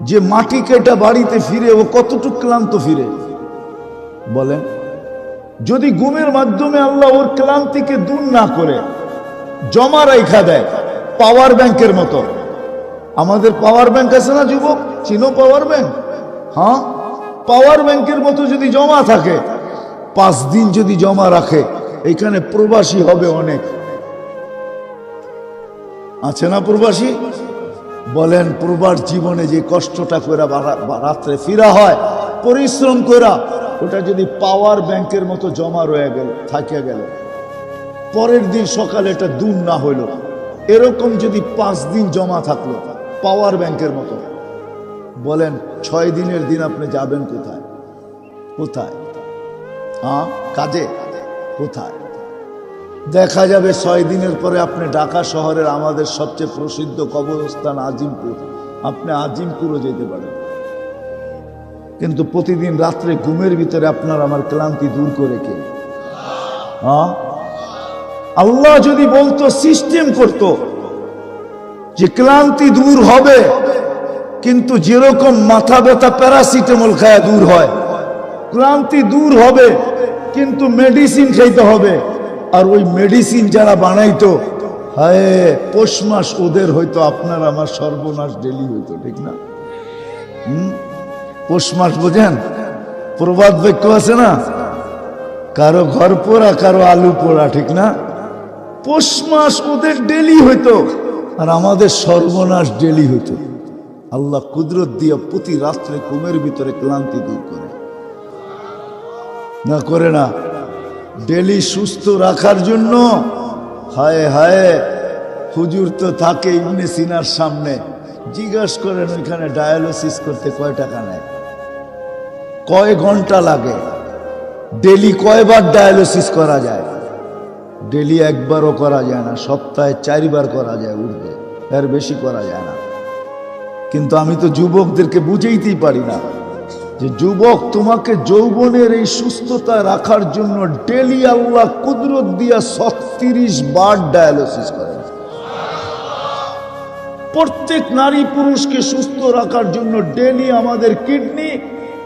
যে মাটি কেটে বাড়িতে ফিরে, ও কতটুক ক্লান্ত ফিরে? বলেন। যদি ঘুমের মাধ্যমে আল্লাহ ওর ক্লান্তিকে দূর না করে জমা রাখা দেয়, পাওয়ার ব্যাংকের মতো। আমাদের পাওয়ার ব্যাংক আছে না যুবক, চিনো পাওয়ার ব্যাংক? হ্যাঁ, পাওয়ার ব্যাংকের মতো যদি জমা থাকে, 5 দিন যদি জমা রাখে, এখানে প্রবাসী হবে অনেক। আছে না প্রবাসী? বলেন, প্রবাস জীবনে যে কষ্টটা করে রাত্রে ফিরা হয় পরিশ্রম করা, ওটা যদি পাওয়ার ব্যাংকের মতো জমা রয়ে গেল, থাকিয়া গেল, পরের দিন সকালে এটা দূর না হইল, এরকম যদি 5 দিন জমা থাকলো পাওয়ার ব্যাংকের মতো, বলেন 6 দিনের দিন আপনি যাবেন কোথায়? কোথায়? কাজে? কোথায়? দেখা যাবে 6 দিনের পরে আপনি ঢাকা শহরের আমাদের সবচেয়ে প্রসিদ্ধ কবরস্থান আজিমপুর, আপনি আজিমপুরও যেতে পারেন, কিন্তু প্রতিদিন রাত্রে ঘুমের ভিতরে আপনার আমার ক্লান্তি দূর করে কে? আল্লাহ যদি বলতো, সিস্টেম করত যে ক্লান্তি দূর হবে, কিন্তু যেরকম মাথা ব্যথা প্যারাসিটামল খায়া দূর হয়, ক্লান্তি দূর হবে কিন্তু মেডিসিন খাইতে হবে। আর ওই মেডিসিন যারা বানাইতো, হায় পৌষ মাস ওদের হয়তো, আপনার আমার সর্বনাশ ডেলি হইতো, ঠিক না? পৌষ মাস বোঝেন? প্রবাদ বাক্য আছে না, কারো ঘর পোড়া কারো আলু পোড়া, ঠিক না? পৌষ মাস ওদের ডেলি হইতো আর আমাদের সর্বনাশ ডেলি হইতো। আল্লাহ কুদরত দিয়ে প্রতি রাত্রে ঘুমের ভিতরে ক্লান্তি দূর করে, না করে না? ডেলি সুস্থ রাখার জন্য হায় হায়, হুজুর তো থাকে ইবনে সিনার সামনে, জিজ্ঞাসা করেন ওইখানে ডায়ালিসিস করতে কয় টাকা নেয়, কয় ঘন্টা লাগে, ডেলি কয়বার ডায়ালিসিস করা যায়? ডেলি একবারও করা যায় না, সপ্তাহে 4 বার করা যায়, উঠবে, এর বেশি করা যায় না। কিন্তু আমি তো যুবকদেরকে বুঝাইতেই পারি না যে যুবক, তোমাকে যৌবনের এই সুস্থতা রাখার জন্য ডেলি আল্লাহ কুদরত দিয়া 36 বার ডায়ালিসিস করে। প্রত্যেক নারী পুরুষকে সুস্থ রাখার জন্য ডেলি আমাদের কিডনি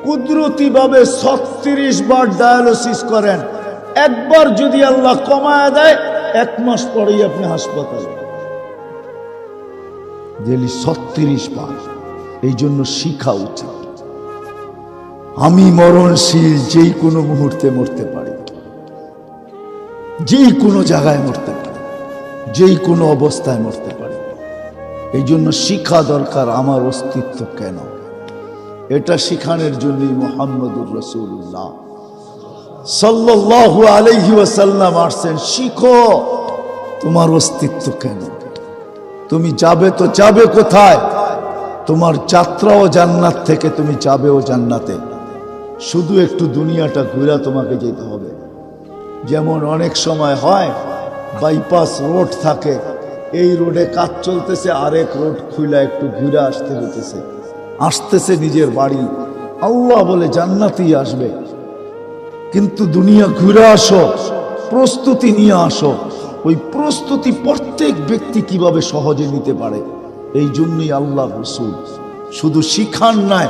কুদরতি ভাবে 36 বার ডায়ালিসিস করেন। একবার যদি আল্লাহ কমায় দেয়, 1 মাস পরেই আপনি হাসপাতালে। ডেলি 36 বার। এই জন্য শিখা উচিত, আমি মরণশীল, যেই কোনো মুহূর্তে মরতে পারি, যেই কোনো জায়গায় মরতে পারি, যেই কোনো অবস্থায় মরতে পারি। এই জন্য শিখা দরকার আমার অস্তিত্ব কেন। এটা শিখানোর জন্যই মুহাম্মদুর রাসূলুল্লাহ সাল্লাল্লাহু আলাইহি ওয়াসাল্লাম আসছেন, শিখো তোমার অস্তিত্ব কেন। তুমি যাবে তো যাবে কোথায়? তোমার যাত্রাও জান্নাত থেকে, তুমি যাবেও জান্নাতে। শুধু একটু দুনিয়াটা ঘুরে তোমাকে যেতে হবে। যেমন অনেক সময় হয় বাইপাস রোড থাকে, এই রোডে কাজ চলতেছে, আরেক রোড খুলে একটু ঘুরে আসতে হইতেছে, আসতেছে নিজের বাড়ি। আল্লাহ বলে জান্নাতেই আসবে, কিন্তু দুনিয়া ঘুরে আসো, প্রস্তুতি নিয়ে আসো। ওই প্রস্তুতি প্রত্যেক ব্যক্তি কিভাবে সহজে নিতে পারে, এই জন্যই আল্লাহ রাসূল শুধু শিখান নাই,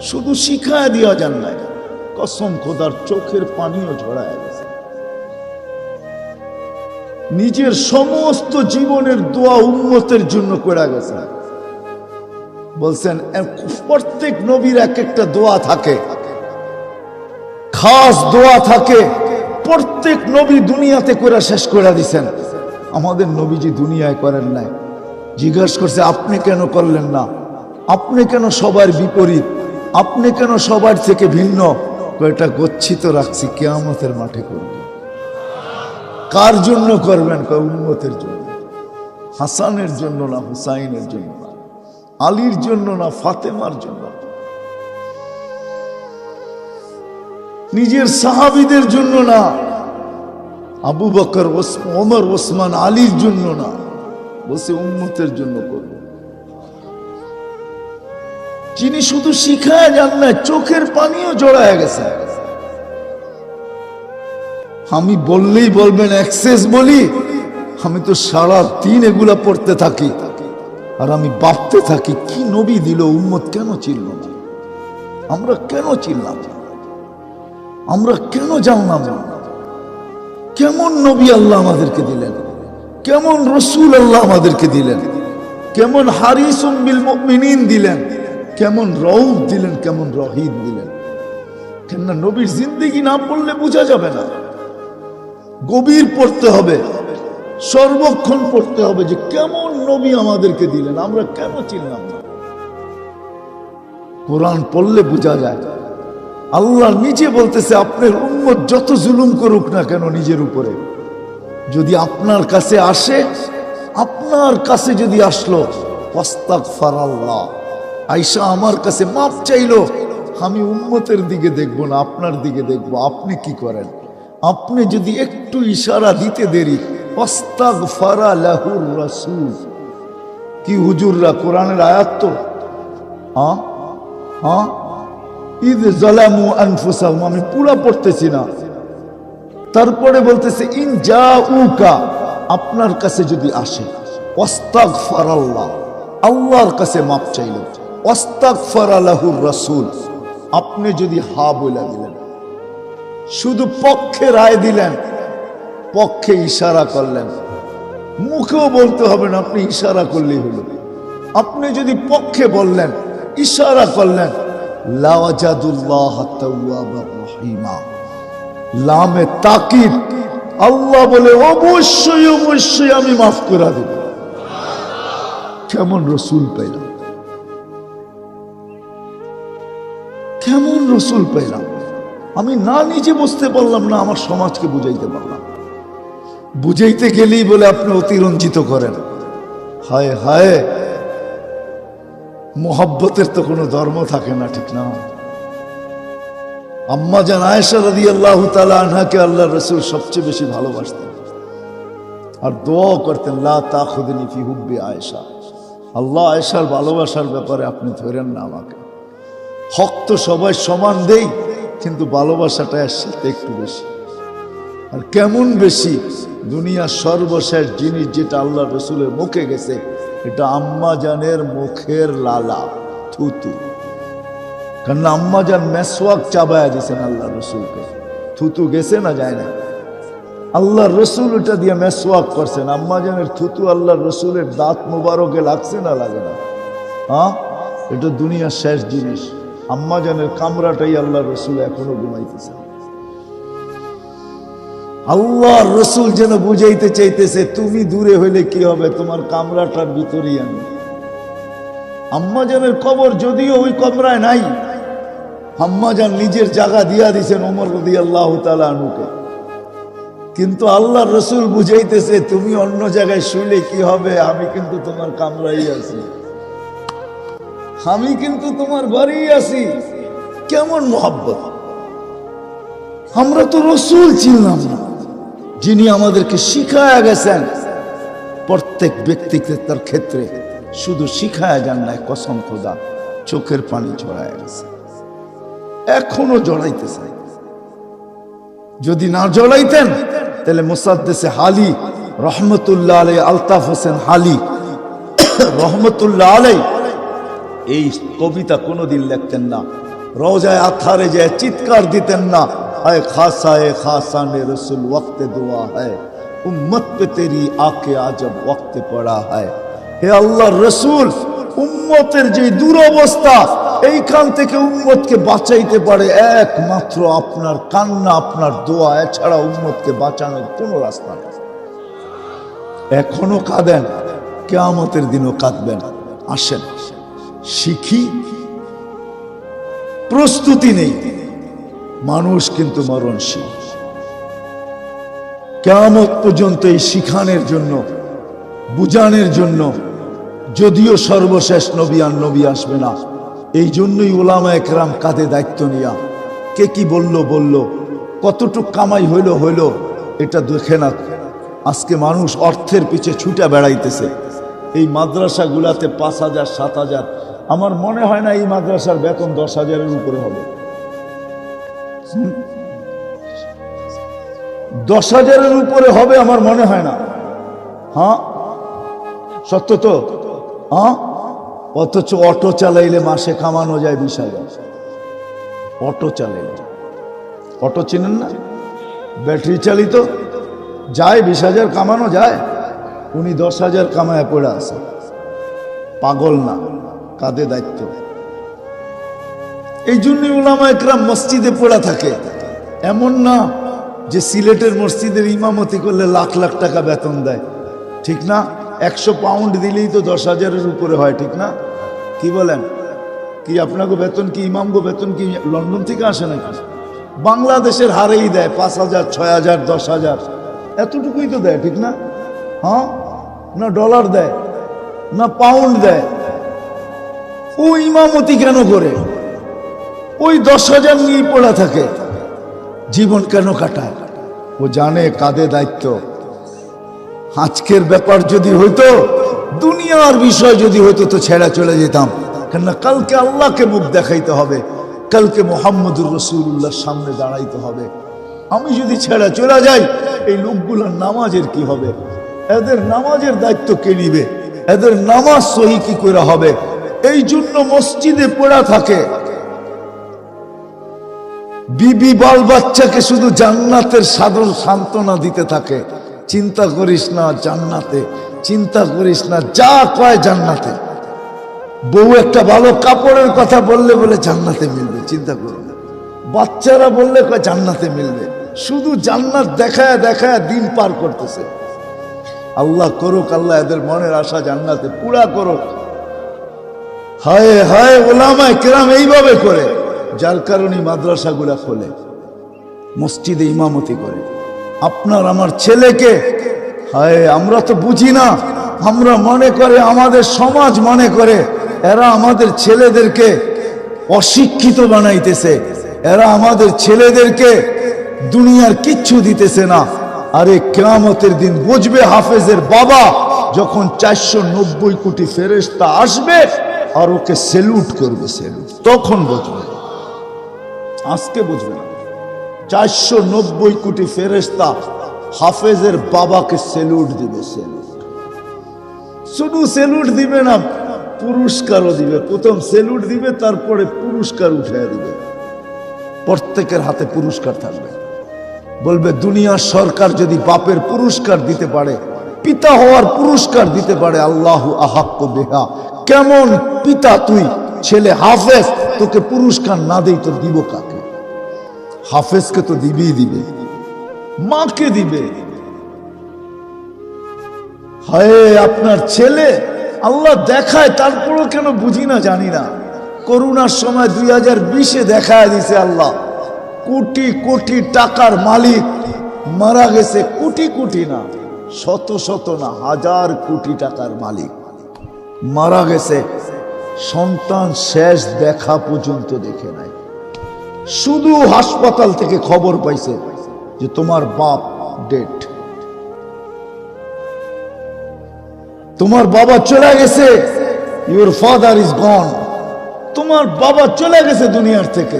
শুধু শিখায় দেওয়া যান নাই, কসম খোদার চোখের পানিও ঝরায় গেছে। নিজের সমস্ত জীবনের দোয়া উম্মতের জন্য করে গেছে। বলছেন প্রত্যেক নবীর এক একটা দোয়া থাকে, খাস দোয়া থাকে, প্রত্যেক নবী দুনিয়াতে করে শেষ করে দিছেন। আমাদের নবীজি দুনিয়ায় করেন নাই। জিজ্ঞাসা করছে, আপনি কেন করলেন না? আপনি কেন সবার বিপরীত? আপনি কেন সবার থেকে ভিন্ন? এটা গচ্ছিত রাখছি, কিয়ামতের মাঠে করব। কার জন্য করবেন? উম্মতের জন্য। হাসানের জন্য না, হুসাইনের জন্য না, আলীর জন্য না, ফাতেমার জন্য, নিজের সাহাবীদের জন্য না, আবু বকর, ওমর, ওসমান, আলীর জন্য না, বলছে উম্মতের জন্য করব। যিনি শুধু শিখায় যান না, চোখের পানিও জড়ায় গেছে। আমি বললেই বলবেন এক্সেস বলি, আমি তো সারা দিন এগুলা পড়তে থাকি, আর আমি ভাবতে থাকি কি নবী দিল, উম্মত কেন চিনল না? আমরা কেন চিনলাম? আমরা কেন জানলাম না? কেমন নবী আল্লাহ আমাদেরকে দিলেন, কেমন রসুল আল্লাহ আমাদেরকে দিলেন, কেমন হারিসুম বিল মুমিনিন দিলেন, কেমন রউফ দিলেন, কেমন রহিম দিলেন। কেননা নবীর জিন্দেগি না পড়লে বোঝা যাবে না, গভীর পড়তে হবে, সর্বক্ষণ পড়তে হবে যে কেমন নবী আমাদেরকে দিলেন, আমরা কেন চিনলাম না। কোরআন পড়লে বোঝা যায়। আল্লাহ নিজে বলতেছে আপনার উম্মত যত জুলুম করুক না কেন নিজের উপরে, যদি আপনার কাছে আসে, আপনার কাছে যদি আসলো, আস্তাগফারাল্লাহ, আয়েশা আমার কাছে মাফ চাইলো, আমি উম্মতের দিকে দেখব না, আপনার দিকে দেখব আপনি কি করেন। আপনি যদি একটু ইশারা দিতে দেরি, আস্তাগফারা লাহুর রাসূল। কি হুজুররা, কোরআনের আয়াত তো, ইদ জালামু আনফুসাহুম, আমি পুরা পড়তেছি না। তারপরে বলতেছে ইন জাউকা, আপনার কাছে যদি আসে, আস্তাগফারাল্লাহ, আল্লাহর কাছে মাপ চাইল, আস্তাগফারা লাহুর রাসূল, আপনি যদি হা বলে দিলেন, শুধু পক্ষে রায় দিলেন, পক্ষে ইশারা করলেন, মুখেও বলতে হবে না, আপনি ইশারা করলেই হলো। আপনি যদি পক্ষে বললেন, ইশারা করলেন, লাওয়াজাদুল্লাহ তাওয়াবার রহিমা, লামে তাকিদ, আল্লাহ বলে অবশ্যই অবশ্যই আমি মাফ করে দেব। কেমন রসুল পেলাম, কেমন রসুল পেলাম। আমি না নিজে বুঝতে পারলাম না, আমার সমাজকে বুঝাইতে পারলাম। বুঝাইতে গেলেই বলে আপনি অতিরঞ্জিত করেন। হায় হায়, মোহাব্বতের তো কোনো ধর্ম থাকে না, ঠিক না? আম্মা জান আয়েশা রাদিয়াল্লাহু তাআলা আনহাকে আল্লাহ রাসূল সবচেয়ে বেশি ভালোবাসতেন আর দোয়া করতেন, লা তাখুযনি ফি হুব্বি আয়েশা, আল্লাহ আয়েশার ভালোবাসার ব্যাপারে আপনি ধরেন না আমাকে। হক তো সবাই সমান দেই, কিন্তু ভালোবাসাটা এর সাথে একটু বেশি। আর কেমন বেশি, দুনিয়ার সর্বশেষ জিনিস যেটা আল্লাহ রসুলের মুখে গেছে, এটা আম্মা জানের মুখের লালা, থুতু। কারণ আম্মা জান মেসওয়াক চাবায়া দিয়েছেন আল্লাহ রসুলকে, থুতু গেছে না যায় না, আল্লাহ রসুল ওটা দিয়ে মেসওয়াক করছেন। আম্মা জানের থুতু আল্লাহ রসুলের দাঁত মুবারকে লাগছে না লাগে না? এটা দুনিয়ার শেষ জিনিস। আম্মা জানের কামরাটাই আল্লাহ রসুল এখনো ঘুমাইতেছেন। আল্লাহ রসুল যেন বুঝাইতে চাইতেছে, তুমি দূরে হইলে কি হবে, তোমার কামরাটার ভিতরেই আমি। আম্মা জানের কবর যদিও ওই কমরায় নাই, আম্মা জান নিজের জায়গা দিয়া দিছেন ওমর রাদিয়াল্লাহু তাআলা আনহুকে, কিন্তু আল্লাহ রসুল বুঝাইতেছে, তুমি অন্য জায়গায় শুইলে কি হবে, আমি কিন্তু তোমার কামরাই আছি, আমি কিন্তু তোমার ঘরেই আছি। কেমন মোহাব্বত! আমরা তো রসুল চিনলাম না, যিনি আমাদেরকে শিখায়া গেছেন। প্রত্যেক ব্যক্তিকে তার ক্ষেত্রে শুধু শিখায়া যান নাই, কসম খোদা চোখের পানি ঝরায় গেছে, এখনো জড়াইতেছে। যদি না জড়াইতেন তাহলে মুসাদ্দেসে হালি রহমতুল্লাহ আলাই, আলতাফ হোসেন হালি রহমতুল্লাহ আলাই এই কবিতা কোনোদিন লিখতেন না, রওজায়ে আতহারে যায় চিৎকার দিতেন না, আয় খাসায়ে খাসানে রসুল ওয়াক্তে দোয়া হ্যায়, উম্মত পে তেরি আকে আজব ওয়াক্তে পড়া হয়। হে আল্লাহর রসুল, উম্মতের যে দুরবস্থা, এইখান থেকে উম্মতকে বাঁচাইতে পারে একমাত্র আপনার কান্না, আপনার দোয়া, এছাড়া উম্মতকে বাঁচানোর কোনো রাস্তা নেই। এখনো কাঁদেন, কিয়ামতের দিনও কাঁদবেন। আসেন শিখি, প্রস্তুতি নেই, মানুষ কিন্তু মরণশীল। কিয়ামত পর্যন্ত এই শিখানের জন্য, বুঝানোর জন্য, যদিও সর্বশেষ নবী আর নবী আসবে না, এই জন্যই উলামায়ে কেরাম কাঁধে দায়িত্ব নিয়া, কে কি বলল বলল, কতটুক কামাই হইল হইল, এটা দেখে না। আজকে মানুষ অর্থের পিছে ছুটে বেড়াইতেছে। এই মাদ্রাসাগুলাতে 5,000 7,000, আমার মনে হয় না এই মাদ্রাসার বেতন 10,000-এর উপরে হবে। 10,000-এর উপরে হবে আমার মনে হয় না। হ্যাঁ সত্য তো? অথচ অটো চালাইলে মাসে কামানো যায় 20,000। অটো চালাইলে, অটো চিনেন না, ব্যাটারি চালিত, যায় 20,000 কামানো যায়। উনি 10,000 কামায় পড়ে আছে। পাগল না, কাঁধে দায়িত্ব। এই জন্যই উলামা একরাম মসজিদে পড়া থাকে। এমন না যে সিলেটের মসজিদের ইমামতি করলে লাখ লাখ টাকা বেতন দেয়, ঠিক না? 100 পাউন্ড দিলেই তো 10,000-এর উপরে হয়, ঠিক না? কি বলেন? কি আপনাকে বেতন কি, ইমামগো বেতন কি লন্ডন থেকে আসে নাকি? বাংলাদেশের হারেই দেয় 5,000, 6,000, 10,000, এতটুকুই তো দেয়, ঠিক না? হ্যাঁ, না ডলার দেয় না পাউন্ড দেয়। ও ইমামতি কেন করে? ওই 10,000 নিয়ে পড়া থাকে, জীবন কেন কাটায়? ও জানে কাঁধে দায়িত্ব। আজকের ব্যাপার যদি হইতো, দুনিয়ার বিষয় যদি হইতো তো ছেড়া চলে যেতাম, কেননা কালকে আল্লাহকে মুখ দেখাইতে হবে, কালকে মুহাম্মদুর রাসূলুল্লাহর সামনে দাঁড়াইতে হবে। আমি যদি ছেড়া চলে যাই, এই লোকগুলোর নামাজের কি হবে? এদের নামাজের দায়িত্ব কে নিবে? এদের নামাজ সহি কি করে হবে? এই জন্য মসজিদে পড়া থাকে। বিবি বাল বাচ্চাকে শুধু জান্নাতের সাধন সান্ত্বনা দিতে থাকে, চিন্তা করিস না জান্নাতে, চিন্তা করিস না, যা কয় জান্নাতে। বউ একটা ভালো কাপড়ের কথা বললে বলে জান্নাতে মিলবে, চিন্তা করো না। বাচ্চারা বললে কয় জান্নাতে মিলবে, শুধু জান্নাত দেখায় দেখায় দিন পার করতেছে। আল্লাহ করুক, আল্লাহ এদের মনের আশা জান্নাতে পুরা করুক। হায় হায়, উলামায়ে কেরাম এইভাবে করে, যার কারণে মাদ্রাসাগুলা খোলে, মসজিদে ইমামতি করে। আপনার আমার ছেলেকে, হায় আমরা তো বুঝি না, আমরা মনে করে, আমাদের সমাজ মনে করে এরা আমাদের ছেলেদেরকে অশিক্ষিত বানাইতেছে, এরা আমাদের ছেলেদেরকে দুনিয়ার কিচ্ছু দিতেছে না। আরে কিয়ামতের দিন বুঝবে হাফেজের বাবা যখন 490 কোটি ফেরেশতা আসবে আর ওকে সেলুট করবে, সেলুট, তখন বুঝবে। আজকে বুঝবে না। 490 কোটি ফেরেশতা হাফেজের বাবাকে সেলুট দিবে, সেলুট। শুধু সেলুট দিবে না, পুরস্কারও দিবে। প্রথম সেলুট দিবে, তারপরে পুরস্কার উঠিয়ে দিবে। প্রত্যেকের হাতে পুরস্কার থাকবে। বলবে দুনিয়ার সরকার যদি বাপের পুরস্কার দিতে পারে, পিতা হওয়ার পুরস্কার দিতে পারে, আল্লাহু আহাক্কু বিহা। কেমন পিতা তুই, ছেলে হাফেজ, তোকে পুরস্কার না দেই তো দিব কাকে? হাফেজকে তো দিবেই দিবে, মাকে দিবে। হায় আপনার ছেলে আল্লাহ দেখায়, তারপরও কেন বুঝি না, জানি না। করোনার সময় 2020-এ দেখায় দিছে আল্লাহ, কোটি কোটি টাকার মালিক মারা গেছে। কোটি কোটি না, শত শত না, হাজার কোটি টাকার মালিক মারা গেছে। সন্তান শেষ দেখা পর্যন্ত দেখে নাই, শুধু হাসপাতাল থেকে খবর পাইছে যে তোমার বাপ ডেড, তোমার বাবা চলে গেছে, ইউর ফাদার ইজ গন, তোমার বাবা চলে গেছে দুনিয়ার থেকে।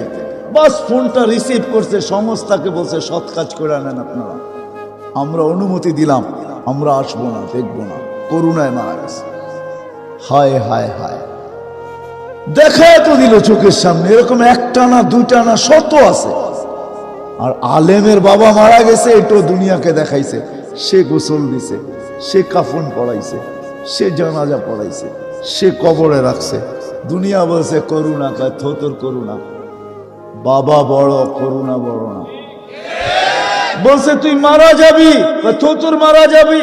বাস ফোনটা রিসিভ করছে, সংস্থাকে বলছে সৎ কাজ করে আনেন আপনারা, আমরা অনুমতি দিলাম, আমরা আসবো না, দেখবো না, করুণায় মারা গেছে। হায় হায় হায়, দেখায় তো দিল চোখের সামনে। এরকম একটা না, দুইটা না, শত আছে। আর আলেমের বাবা মারা গেছে, এটাও দুনিয়াকে দেখাইছে। সে গোসল দিছে, সে কাফন পড়াইছে, সে জানাজা পড়াইছে, সে কবরে রাখছে। দুনিয়া বলছে করুণা, কয় থোতর করুণা, বাবা বড়, করুণা বড় না। বলছে তুই মারা যাবি, থোতর মারা যাবি,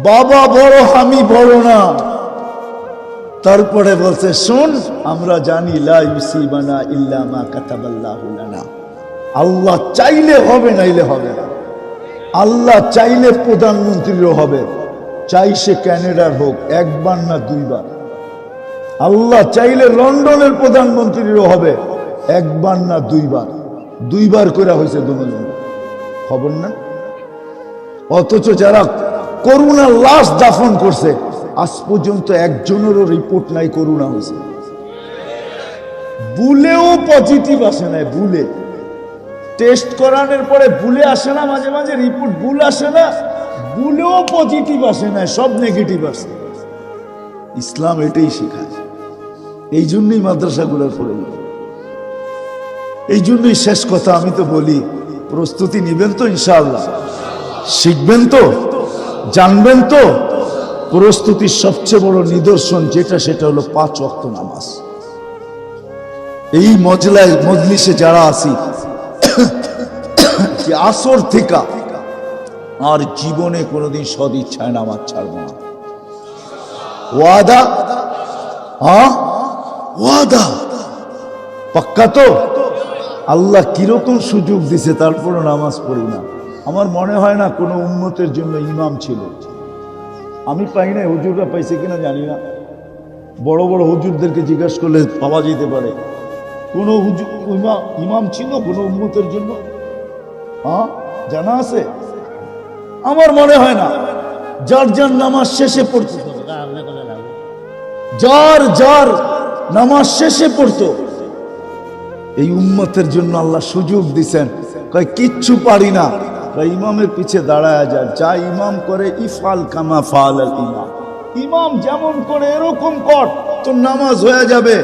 বাবা বড়, আমি বড় না। তারপরে বলছে শুন, আমরা জানি লা ইউসিবানা ইল্লা মা কাতাবাল্লাহু লানা, আল্লাহ চাইলে হবে, নাইলে হবে না। আল্লাহ চাইলে প্রধানমন্ত্রীরও হবে, চাই সে ক্যানাডার হোক, একবার না দুইবার। আল্লাহ চাইলে লন্ডনের প্রধানমন্ত্রীরও হবে, একবার না দুইবার। দুইবার করে হয়েছে দুজন, খবর না? অথচ যারা করুণার লাশ দাফন করছে, আজ পর্যন্ত একজনেরও রিপোর্ট নাই করুণা হয়েছে। বুলেও পজিটিভ আসে না, বুলে টেস্ট করানোর পরে বুলে আসে না, মাঝে মাঝে রিপোর্ট ভুল আসে না, বুলেও পজিটিভ আসে না, সব নেগেটিভ আসে। ইসলাম এটাই শেখায়। এই জন্যই মাদ্রাসাগুলোর প্রয়োজন। এই জন্যই শেষ কথা আমি তো বলি, প্রস্তুতি নিবেন তো ইনশাআল্লাহ, শিখবেন তো, জানবেন তো। প্রস্তুতির সবচেয়ে বড় নিদর্শন যেটা, সেটা হলো 5 ওয়াক্ত নামাজ। এই মজলিসে যারা আছি যে আসর থেকে আর জীবনে কোনোদিন সদ ইচ্ছায় নামাজ ছাড়বো না। ওয়াদা? হ্যাঁ ওয়াদা পাক্কা তো? আল্লাহ কিরকম সুযোগ দিছে তারপরও নামাজ পড়ি না। আমার মনে হয় না কোনো উম্মতের জন্য ইমাম ছিল। আমি পাই না, হুজুররা পাইছে কিনা জানি না। বড় বড় হুজুরদেরকে জিজ্ঞাসা করলে পাওয়া যেতে পারে। কোনো ইমাম ছিল কোনো উম্মতের জন্য? হ্যাঁ জানা আছে? আমার মনে হয় না। যার যার নামাজ শেষে পড়তো, যার নামাজ শেষে পড়তো। এই উম্মতের জন্য আল্লাহ সুযোগ দিছেন। কয় কিচ্ছু পারি না, ইমামের পিছে দাঁড়ায় যায়। যা ইমাম করে ইফাল কামা ফাল আল ইমাম, ইমাম যেমন করে এরকম কর, তোর নামাজ হয়ে যাবে।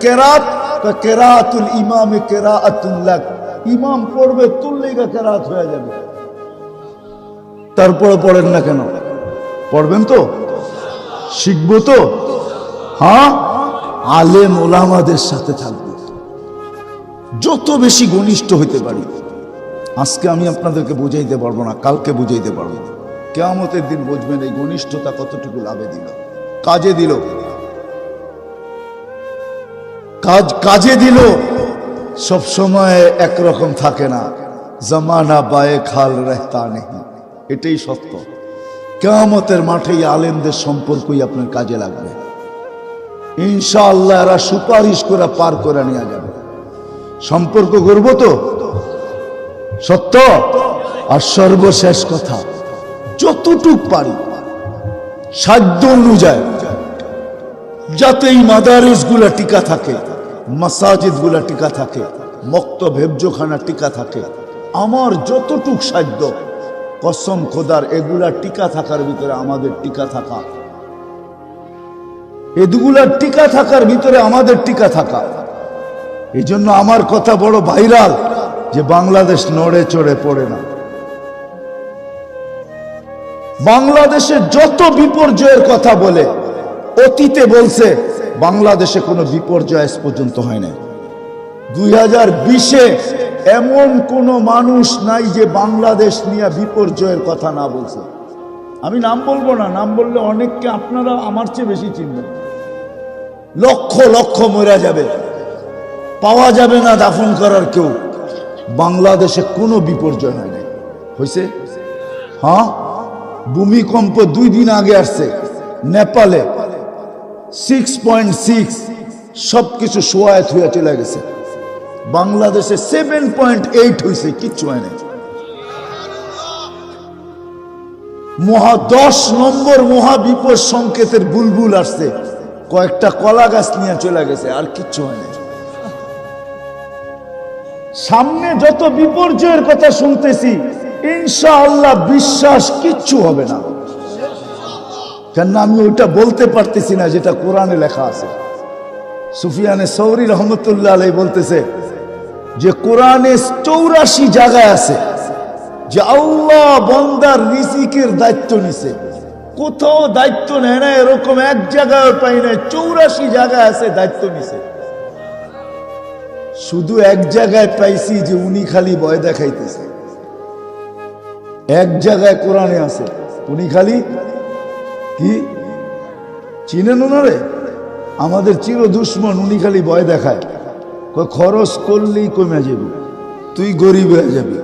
কেরাত, কেরাতুল ইমামে কেরাতুল লাক, ইমাম পড়বে তোর লেগা কেরাত হয়ে যাবে। তারপরে পড়েন না কেন? পড়বেন তো, শিখবো তো। হ্যাঁ আলেম ওলামাদের সাথে থাকবো, যত বেশি ঘনিষ্ঠ হইতে পারি। আজকে আমি আপনাদেরকে বুঝাইতে পারবো না, কালকে বুঝাইতে পারবো। কিয়ামতের দিন বুঝবেন এই ঘনিষ্ঠতা কতটুকু লাভে দিল, কাজে দিল। কাজে দিল। সব সময় একরকম থাকে না। জমানা বায়ে খাল রেহতা নেই, এটাই সত্য। কিয়ামতের মাঠে আলেমদের সম্পর্কই আপনার কাজে লাগবে ইনশাআল্লাহ। এরা সুপারিশ করে পার করে নিয়ে যাবে। সম্পর্ক করবো তো, সত্য। আর সর্বশেষ কথা, যতটুক পারি সাধ্য অনুযায়ী যাতে এই মাদারিস গুলা টিকা থাকে, মাসাজিদ গুলা টিকা থাকে, মক্তব হেফজোখানা টিকা থাকে, আমার যতটুক সাধ্য, কসম খোদার এগুলা টিকা থাকার ভিতরে আমাদের টিকা থাকা, এগুলার টিকা থাকার ভিতরে আমাদের টিকা থাকা। এই জন্য আমার কথা বড় ভাইরাল যে বাংলাদেশ নড়ে চড়ে পড়ে না। বাংলাদেশে যত বিপর্যয়ের কথা বলে, অতীতে বলছে বাংলাদেশে কোনো বিপর্যয় আজ পর্যন্ত হয় না। 2020-এ এমন কোন মানুষ নাই যে বাংলাদেশ নিয়ে বিপর্যয়ের কথা না বলছে। আমি নাম বলবো না, নাম বললে অনেককে আপনারা আমার চেয়ে বেশি চিনবেন। লক্ষ লক্ষ মরে যাবে, পাওয়া যাবে না দাফন করার কেউ। বাংলাদেশে কোনো বিপর্যয় হয় নাই, হয়েছে? হ্যাঁ ভূমিকম্প 2 দিন আগে আসছে নেপালে, 6.6, সবকিছু সোয়ায় থুয়া চলে গেছে। বাংলাদেশে 7.8 হয়েছে, কিচ্ছু হয় নাই। 10 নম্বর মহাবিপদ সংকেতের বুলবুল আসছে, কয়েকটা কলা গাছ নিয়ে চলে গেছে, আর কিচ্ছু হয় নাই। সামনে যত বিপর্যয়ের কথা শুনতেছি, ইনশাআল্লাহ বিশ্বাস কিচ্ছু হবে না। কেন আমি ওইটা বলতে পারতেছি না যেটা কোরআনে লেখা আছে। সুফিয়ানে সৌরি রহমতুল্লাহ আলাইহি বলতেছে যে কোরআনে 84 জায়গায় আছে যে আল্লাহ বান্দার রিজিকের দায়িত্ব নিছে। কোথাও দায়িত্ব নেয় না এরকম এক জায়গায় পাই না, 84 জায়গায় আছে দায়িত্ব নিছে। শুধু এক জায়গায় পাইছি যে উনি খালি ভয় দেখাইতেছে। এক জায়গায় কোরআনে আছে উনি খালি কি চিনেন ওনারে? আমাদের চির দুশ্মন, উনি খালি ভয় দেখায়। খরচ করলেই কমে যাবে, তুই গরিব হয়ে যাবি,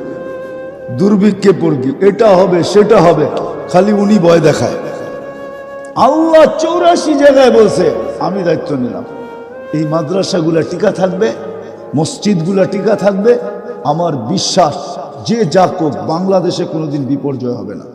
দুর্ভিক্ষে পড়বি, এটা হবে সেটা হবে, খালি উনি ভয় দেখায়। আল্লাহ 84 জায়গায় বলছে আমি দায়িত্ব নিলাম। এই মাদ্রাসাগুলা টিকা থাকবে, মসজিদগুলা টিকা থাকবে। আমার বিশ্বাস যে যা কোক বাংলাদেশে কোনোদিন বিপর্যয় হবে না।